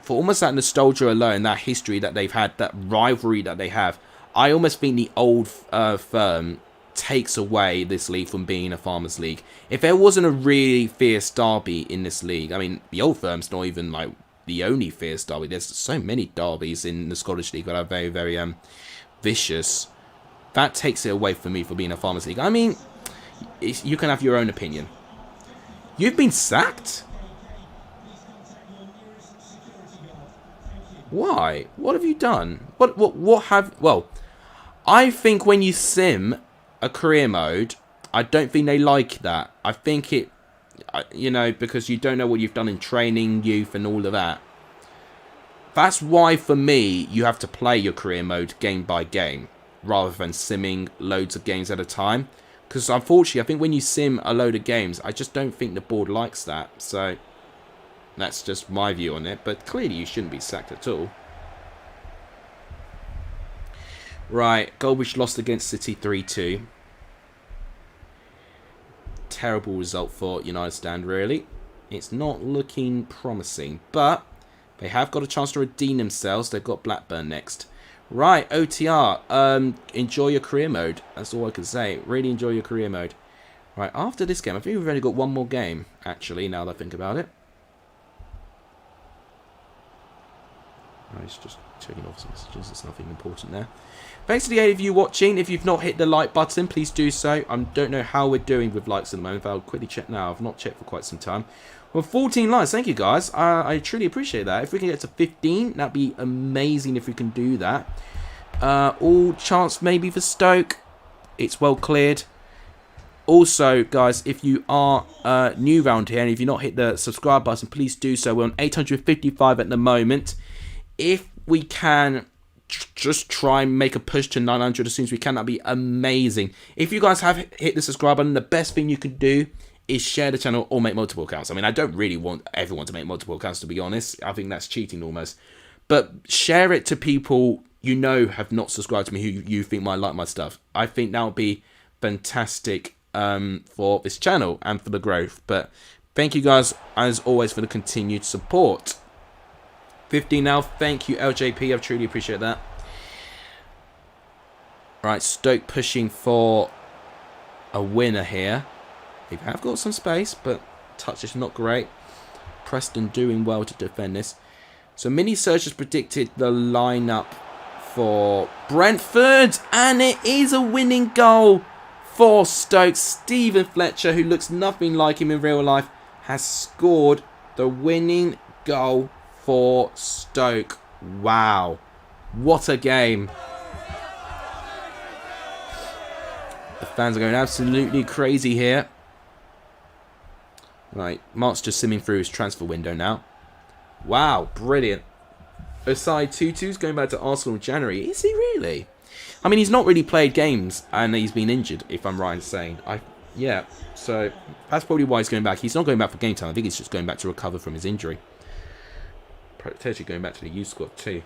for almost that nostalgia alone, that history that they've had, that rivalry that they have, I almost think the old firm takes away this league from being a Farmers League. If there wasn't a really fierce derby in this league, I mean, the old firm's not even like the only fierce derby. There's so many derbies in the Scottish League that are very, very vicious. That takes it away from me for being a Farmers League. I mean, you can have your own opinion. You've been sacked? Why? What have you done? What have... Well, I think when you sim a career mode, I don't think they like that. I think it... You know, because you don't know what you've done in training, youth, and all of that. That's why, for me, you have to play your career mode game by game, rather than simming loads of games at a time. Because, unfortunately, I think when you sim a load of games, I just don't think the board likes that. So... That's just my view on it, but clearly you shouldn't be sacked at all. Right, Norwich lost against City 3-2. Terrible result for United stand, really. It's not looking promising, but they have got a chance to redeem themselves. They've got Blackburn next. Right, OTR. Enjoy your career mode. That's all I can say. Really enjoy your career mode. Right, after this game, I think we've only got one more game, actually, now that I think about it. It's just checking off some messages. There's nothing important there. Thanks to the 8 of you watching. If you've not hit the like button, please do so. I don't know how we're doing with likes at the moment. I'll quickly check now. I've not checked for quite some time. Well, 14 likes. Thank you, guys. I truly appreciate that. If we can get to 15, that'd be amazing if we can do that. All chance maybe for Stoke. It's well cleared. Also, guys, if you are new around here and if you've not hit the subscribe button, please do so. We're on 855 at the moment. If we can just try and make a push to 900 as soon as we can, that'd be amazing. If you guys have hit the subscribe button, the best thing you can do is share the channel or make multiple accounts. I mean, I don't really want everyone to make multiple accounts, to be honest. I think that's cheating almost. But share it to people you know have not subscribed to me, who you think might like my stuff. I think that would be fantastic for this channel and for the growth. But thank you guys, as always, for the continued support. 15 now. Thank you, LJP. I truly appreciate that. Right, Stoke pushing for a winner here. They have got some space, but touch is not great. Preston doing well to defend this. So Mini Search has predicted the lineup for Brentford, and it is a winning goal for Stoke. Stephen Fletcher, who looks nothing like him in real life, has scored the winning goal for Stoke. Wow, what a game. The fans are going absolutely crazy here. Right, Mark's just simming through his transfer window now. Wow, brilliant. Osai Tutu's going back to Arsenal in January. Is he really? I mean, he's not really played games and he's been injured, if I'm right in saying. Yeah, so that's probably why he's going back. He's not going back for game time. I think he's just going back to recover from his injury. Potentially going back to the youth squad too.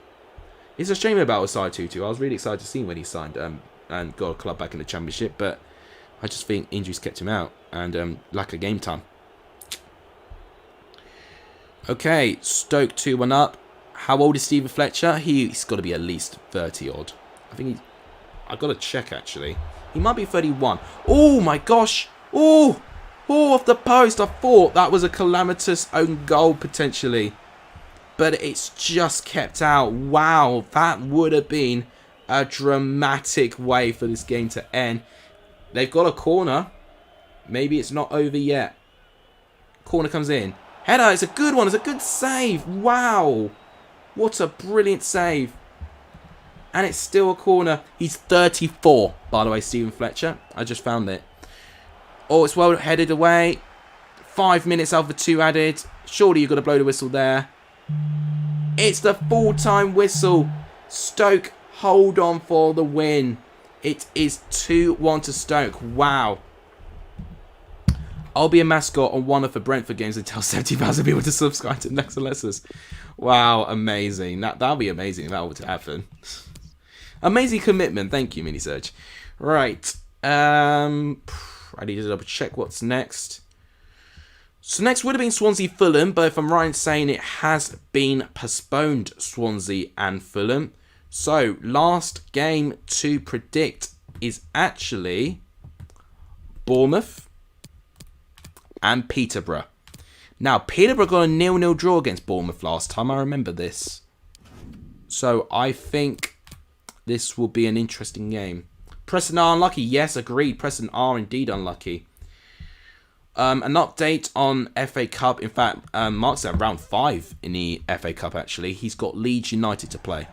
It's a shame about Osai Tutu. I was really excited to see him when he signed and got a club back in the Championship, but I just think injuries kept him out and lack of game time. Okay, Stoke 2-1 up. How old is Stephen Fletcher? He's got to be at least 30 odd. I've got to check actually. He might be 31. Oh my gosh! Oh, off the post. I thought that was a calamitous own goal potentially, but it's just kept out. Wow, that would have been a dramatic way for this game to end. They've got a corner. Maybe it's not over yet. Corner comes in. Header, it's a good one. It's a good save. Wow. What a brilliant save. And it's still a corner. He's 34, by the way, Stephen Fletcher. I just found it. Oh, it's well headed away. 5 minutes out of the 2 added. Surely you've got to blow the whistle there. It's the full-time whistle. Stoke hold on for the win. It is 2-1 to Stoke. Wow. I'll be a mascot on one of the Brentford games and tell 70,000 people to subscribe to Next Alexis. Wow, amazing. That'll be amazing if that were to happen. Amazing commitment. Thank you, Mini Search. Right. I need to double check what's next. So next would have been Swansea Fulham, but if I'm right in saying it has been postponed, Swansea and Fulham. So last game to predict is actually Bournemouth and Peterborough. Now, Peterborough got a 0-0 draw against Bournemouth last time. I remember this. So I think this will be an interesting game. Preston are unlucky. Yes, agreed. Preston are indeed unlucky. An update on FA Cup. In fact, Mark's at round 5 in the FA Cup, actually. He's got Leeds United to play.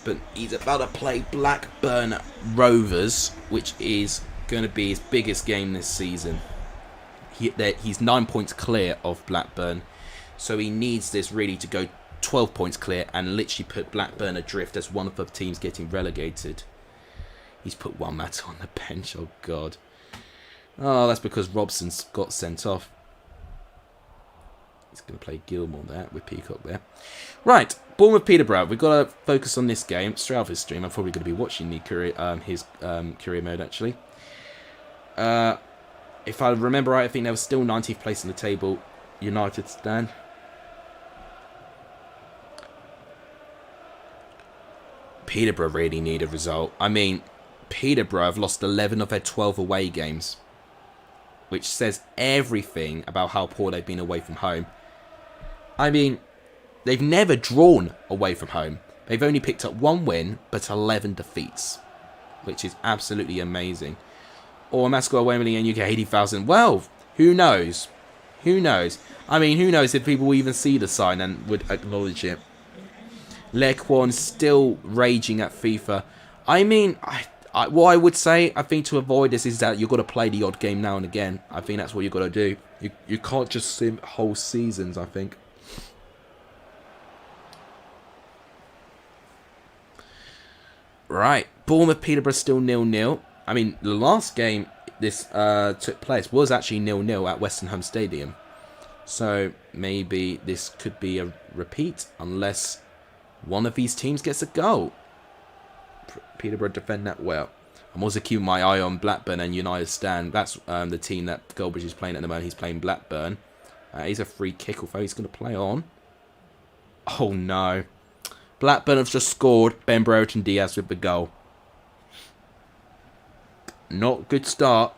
But he's about to play Blackburn Rovers, which is going to be his biggest game this season. He's 9 points clear of Blackburn. So he needs this really to go 12 points clear and literally put Blackburn adrift as one of the teams getting relegated. He's put one matter on the bench. Oh, God. Oh, that's because Robson's got sent off. He's going to play Gilmore there with Peacock there. Right, Bournemouth Peterborough. We've got to focus on this game. Straight off his stream, I'm probably going to be watching the career mode, actually. If I remember right, I think they were still 19th place in the table. United stand. Peterborough really need a result. I mean, Peterborough have lost 11 of their 12 away games, which says everything about how poor they've been away from home. I mean, they've never drawn away from home. They've only picked up 1 win, but 11 defeats, which is absolutely amazing. Or Mascot Wembley and you get 80,000. Well, who knows? Who knows? I mean, who knows if people will even see the sign and would acknowledge it. Lequan still raging at FIFA. I mean, what I would say, I think to avoid this is that you've got to play the odd game now and again. I think that's what you've got to do. You can't just sim whole seasons, I think. Right, Bournemouth Peterborough still 0-0. I mean, the last game this took place was actually 0-0 at Western Stadium. So maybe this could be a repeat unless one of these teams gets a goal. Peterborough defend that well. I'm also keeping my eye on Blackburn and United stand. That's the team that Goldbridge is playing at the moment. He's playing Blackburn. He's a free kick, although he's going to play on. Oh no. Blackburn have just scored. Ben Brereton Diaz with the goal. Not good start.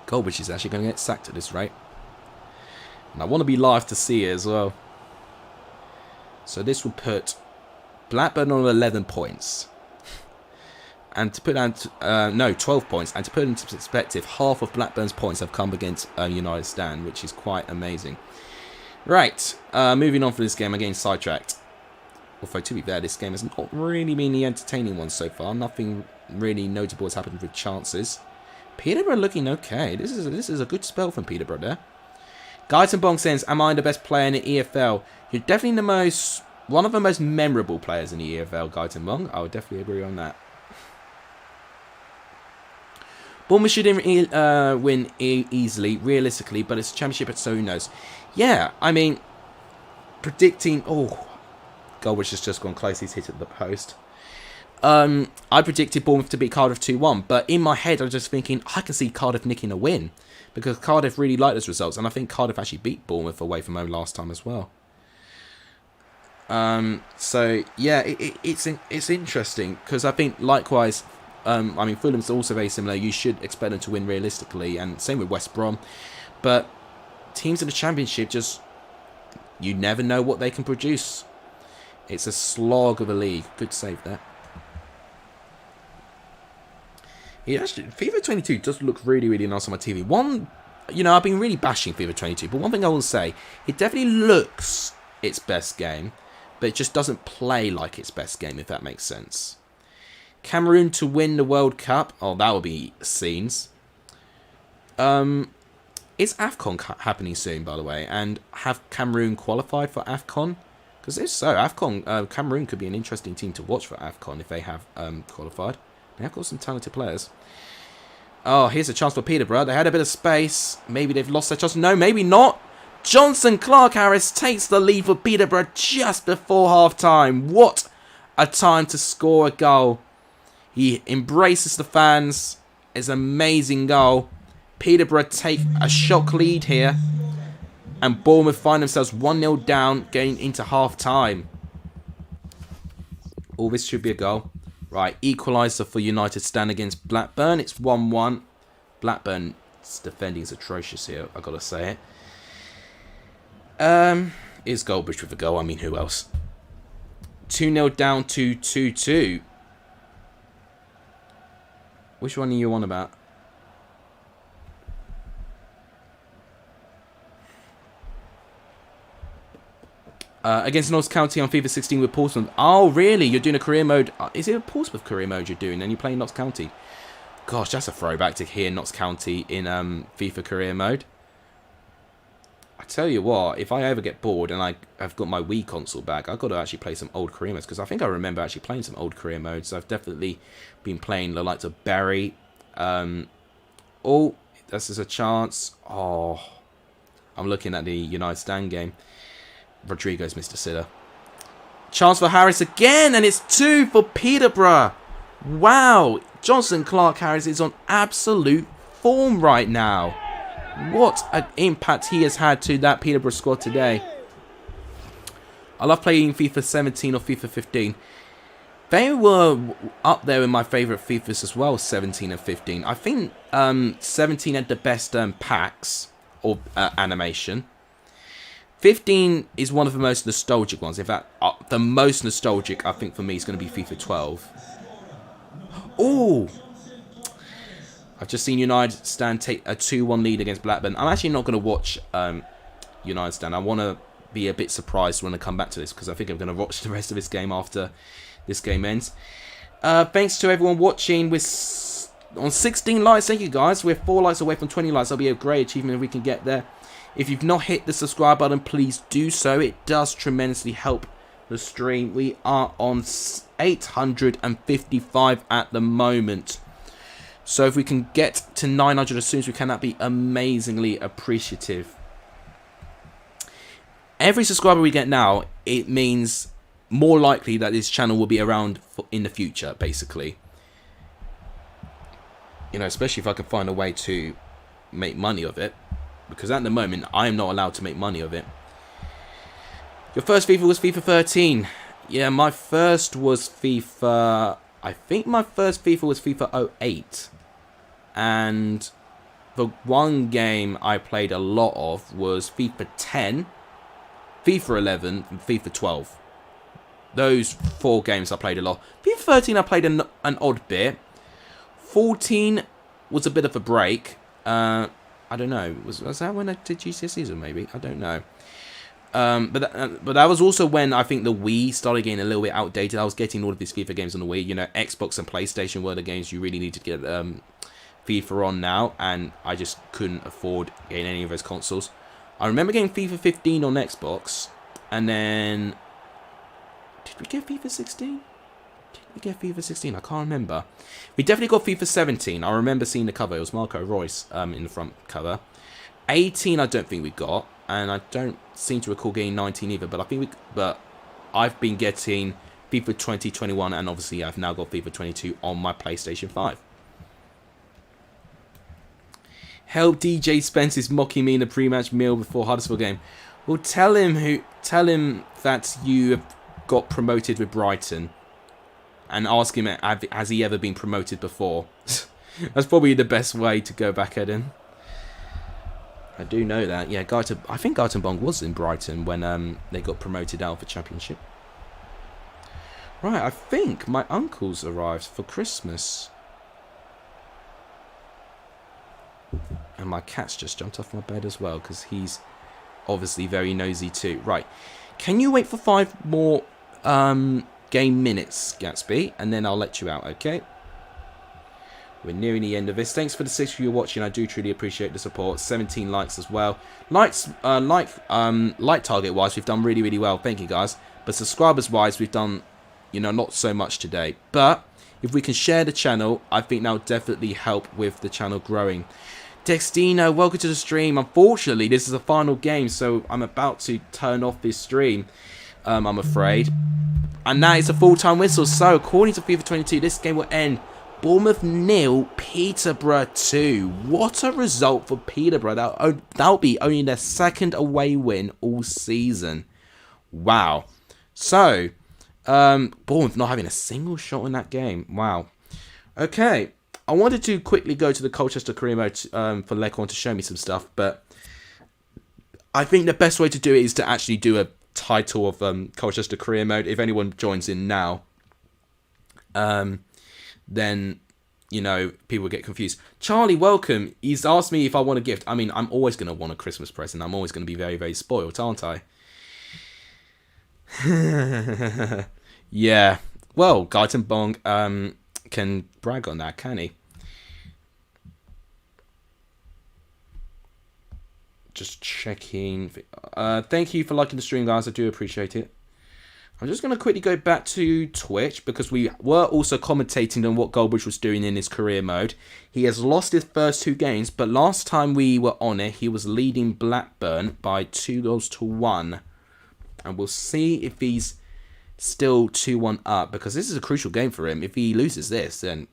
Goldbridge is actually going to get sacked at this rate. And I want to be live to see it as well. So this will put Blackburn on 11 points. And to put down, 12 points. And to put into perspective, half of Blackburn's points have come against United stand, which is quite amazing. Right, moving on from this game, I'm getting sidetracked. Although, to be fair, this game has not really been the entertaining one so far. Nothing really notable has happened with chances. Peterborough looking okay. This is a good spell from Peterborough there. Guyton Bong says, am I the best player in the EFL? You're definitely one of the most memorable players in the EFL, Guyton Bong. I would definitely agree on that. Bournemouth should win easily, realistically, but it's a championship, so who knows? Yeah, I mean, predicting... Oh, Goldwich has just gone close. He's hit at the post. I predicted Bournemouth to beat Cardiff 2-1, but in my head, I was just thinking, I can see Cardiff nicking a win, because Cardiff really like those results, and I think Cardiff actually beat Bournemouth away from home last time as well. So, yeah, it's interesting, because I think, likewise... I mean, Fulham's also very similar. You should expect them to win realistically, and same with West Brom. But teams in the Championship, just you never know what they can produce. It's a slog of a league. Good save there. Yeah, actually, FIFA 22 does look really, really nice on my TV. One you know, I've been really bashing FIFA 22, but one thing I will say, it definitely looks its best game, but it just doesn't play like its best game, if that makes sense. Cameroon to win the World Cup. Oh, that will be scenes. Is AFCON happening soon, by the way? And have Cameroon qualified for AFCON? Because if so, AFCON, Cameroon could be an interesting team to watch for AFCON if they have qualified. They have got some talented players. Oh, here's a chance for Peterborough. They had a bit of space. Maybe they've lost their chance. No, maybe not. Johnson Clark-Harris takes the lead for Peterborough just before half-time. What a time to score a goal. He embraces the fans. It's an amazing goal. Peterborough take a shock lead here. And Bournemouth find themselves 1-0 down going into half-time. All this should be a goal. Right, equaliser for United stand against Blackburn. It's 1-1. Blackburn's defending is atrocious here, I've got to say it. Is Goldbridge with a goal? I mean, who else? 2-0 down to 2-2. Which one are you on about? Against Notts County on FIFA 16 with Portsmouth. Oh, really? You're doing a career mode? Is it a Portsmouth career mode you're doing? And you're playing Notts County? Gosh, that's a throwback to hear Notts County in FIFA career mode. I tell you what, if I ever get bored and I've got my Wii console back, I've got to actually play some old career modes. Because I think I remember actually playing some old career modes. I've definitely been playing the likes of Barry. Oh, this is a chance. Oh, I'm looking at the United Stand game. Rodrigo's missed a sitter. Chance for Harris again, and it's 2 for Peterborough. Wow, Johnson Clark-Harris is on absolute form right now. What an impact he has had to that Peterborough squad today. I love playing FIFA 17 or FIFA 15. They were up there in my favourite FIFAs as well, 17 and 15. I think 17 had the best packs or animation. 15 is one of the most nostalgic ones. In fact, the most nostalgic, I think, for me is going to be FIFA 12. Oh! I've just seen United Stand take a 2-1 lead against Blackburn. I'm actually not going to watch United Stand. I want to be a bit surprised when I come back to this, because I think I'm going to watch the rest of this game after this game ends. Thanks to everyone watching. We're on 16 likes. Thank you, guys. We're 4 likes away from 20 likes. That'll be a great achievement if we can get there. If you've not hit the subscribe button, please do so. It does tremendously help the stream. We are on 855 at the moment. So if we can get to 900 as soon as we can, that'd be amazingly appreciative. Every subscriber we get now, it means more likely that this channel will be around in the future, basically. You know, especially if I can find a way to make money of it. Because at the moment, I am not allowed to make money of it. Your first FIFA was FIFA 13. Yeah, my first was FIFA... I think my first FIFA was FIFA 08. And the one game I played a lot of was FIFA 10, FIFA 11, and FIFA 12. Those 4 games I played a lot. FIFA 13 I played an odd bit. 14 was a bit of a break. I don't know. Was that when I did GCSEs or maybe? I don't know. But that was also when I think the Wii started getting a little bit outdated. I was getting all of these FIFA games on the Wii. You know, Xbox and PlayStation were the games you really needed to get FIFA on now, and I just couldn't afford getting any of those consoles. I remember getting FIFA 15 on Xbox, and then did we get FIFA 16? Did we get FIFA 16? I can't remember. We definitely got FIFA 17. I remember seeing the cover. It was Marco Reus in the front cover. 18, I don't think we got, and I don't seem to recall getting 19 either. But I think I've been getting FIFA 20, 21, and obviously I've now got FIFA 22 on my PlayStation 5. Help DJ Spence is mocking me in the pre-match meal before Huddersfield game. Well, tell him that you have got promoted with Brighton, and ask him has he ever been promoted before. That's probably the best way to go back at him. I do know that. Yeah, I think Gartenbong was in Brighton when they got promoted out of the Championship. Right, I think my uncle's arrived for Christmas. And my cat's just jumped off my bed as well, because he's obviously very nosy too. Right. Can you wait for 5 more game minutes, Gatsby? And then I'll let you out, okay? We're nearing the end of this. Thanks for the 6 of you watching. I do truly appreciate the support. 17 likes as well. Likes, like target-wise, we've done really, really well. Thank you, guys. But subscribers-wise, we've done, you know, not so much today. But if we can share the channel, I think that'll definitely help with the channel growing. Dextino, welcome to the stream. Unfortunately, this is the final game, so I'm about to turn off this stream, I'm afraid. And that is a full-time whistle. So, according to FIFA 22, this game will end Bournemouth 0, Peterborough 2. What a result for Peterborough. That'll be only their 2nd away win all season. Wow. So, Bournemouth not having a single shot in that game. Wow. Okay. I wanted to quickly go to the Colchester career mode for Leghorn to show me some stuff, but I think the best way to do it is to actually do a title of Colchester career mode. If anyone joins in now, then, you know, people get confused. Charlie, welcome. He's asked me if I want a gift. I mean, I'm always going to want a Christmas present. I'm always going to be very, very spoiled, aren't I? Yeah. Well, Guyton Bong can brag on that, can he? Just checking. Thank you for liking the stream, guys. I do appreciate it. I'm just going to quickly go back to Twitch, because we were also commentating on what Goldbridge was doing in his career mode. He has lost his first 2 games, but last time we were on it, he was leading Blackburn by 2-1. And we'll see if he's still 2-1 up, because this is a crucial game for him. If he loses this, then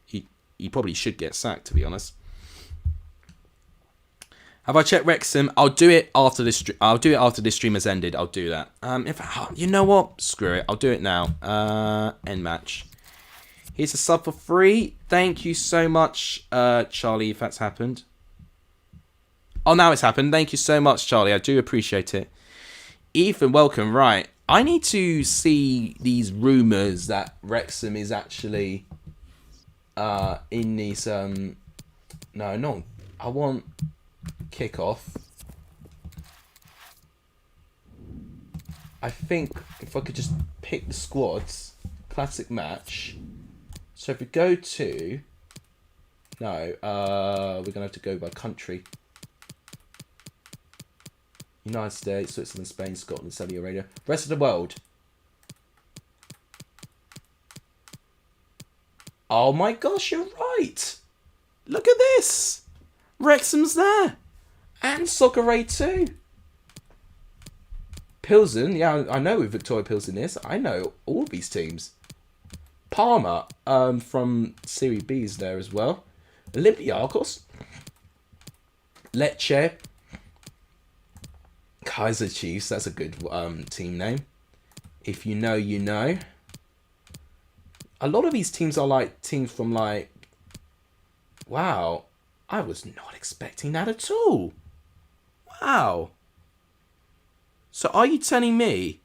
he probably should get sacked, to be honest. Have I checked Wrexham? I'll do it after this. I'll do it after this stream has ended. I'll do that. In fact, you know what? Screw it. I'll do it now. End match. Here's a sub for free. Thank you so much, Charlie. If that's happened. Oh, now it's happened. Thank you so much, Charlie. I do appreciate it. Ethan, welcome. Right. I need to see these rumours that Wrexham is actually in these... No. I want kickoff. I think if I could just pick the squads, classic match. So if we go to... No, we're going to have to go by country. United States, Switzerland, Spain, Scotland, Saudi Arabia. Rest of the world. Oh my gosh, you're right. Look at this. Wrexham's there. And Soccer Aid too. Pilsen, yeah, I know who Victoria Pilsen is. I know all these teams. Parma, from Serie B is there as well. Olympiacos. Lecce. Kaiser Chiefs, that's a good team name. If you know, you know. A lot of these teams are like teams from like... Wow. I was not expecting that at all. Wow. So are you telling me...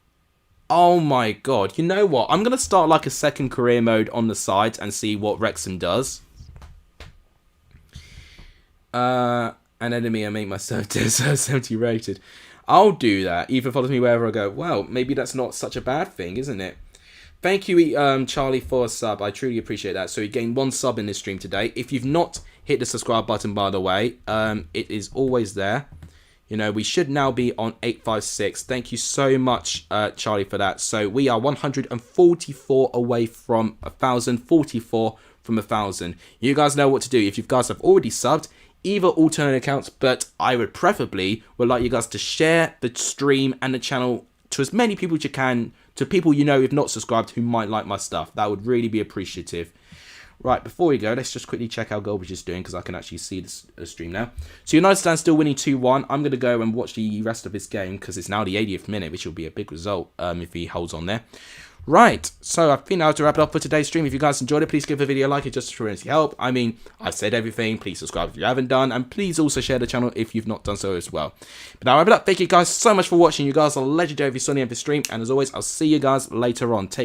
Oh my god. You know what? I'm going to start like a second career mode on the side and see what Wrexham does. An enemy and make myself 70 rated. I'll do that. Ethan follows me wherever I go. Well, maybe that's not such a bad thing, isn't it? Thank you, Charlie, for a sub. I truly appreciate that. So he gained 1 sub in this stream today. If you've not hit the subscribe button, by the way, it is always there. You know, we should now be on 856. Thank you so much, Charlie, for that. So we are 144 away from 1,000, 44 from 1,000. You guys know what to do. If you guys have already subbed, either alternate accounts, but I would like you guys to share the stream and the channel to as many people as you can, to people you know if not subscribed who might like my stuff. That would really be appreciative. Right, before we go, let's just quickly check how Goldbridge is doing, because I can actually see the stream now. So United stand still winning 2-1. I'm going to go and watch the rest of this game, because it's now the 80th minute, which will be a big result if he holds on there. Right, so I think I have to wrap it up for today's stream. If you guys enjoyed it, please give the video a like. It just for any help. I mean, I've said everything. Please subscribe if you haven't done, and please also share the channel if you've not done so as well. But now wrap it up. Thank you guys so much for watching. You guys are legendary if you saw the end of the stream, and as always, I'll see you guys later on. Take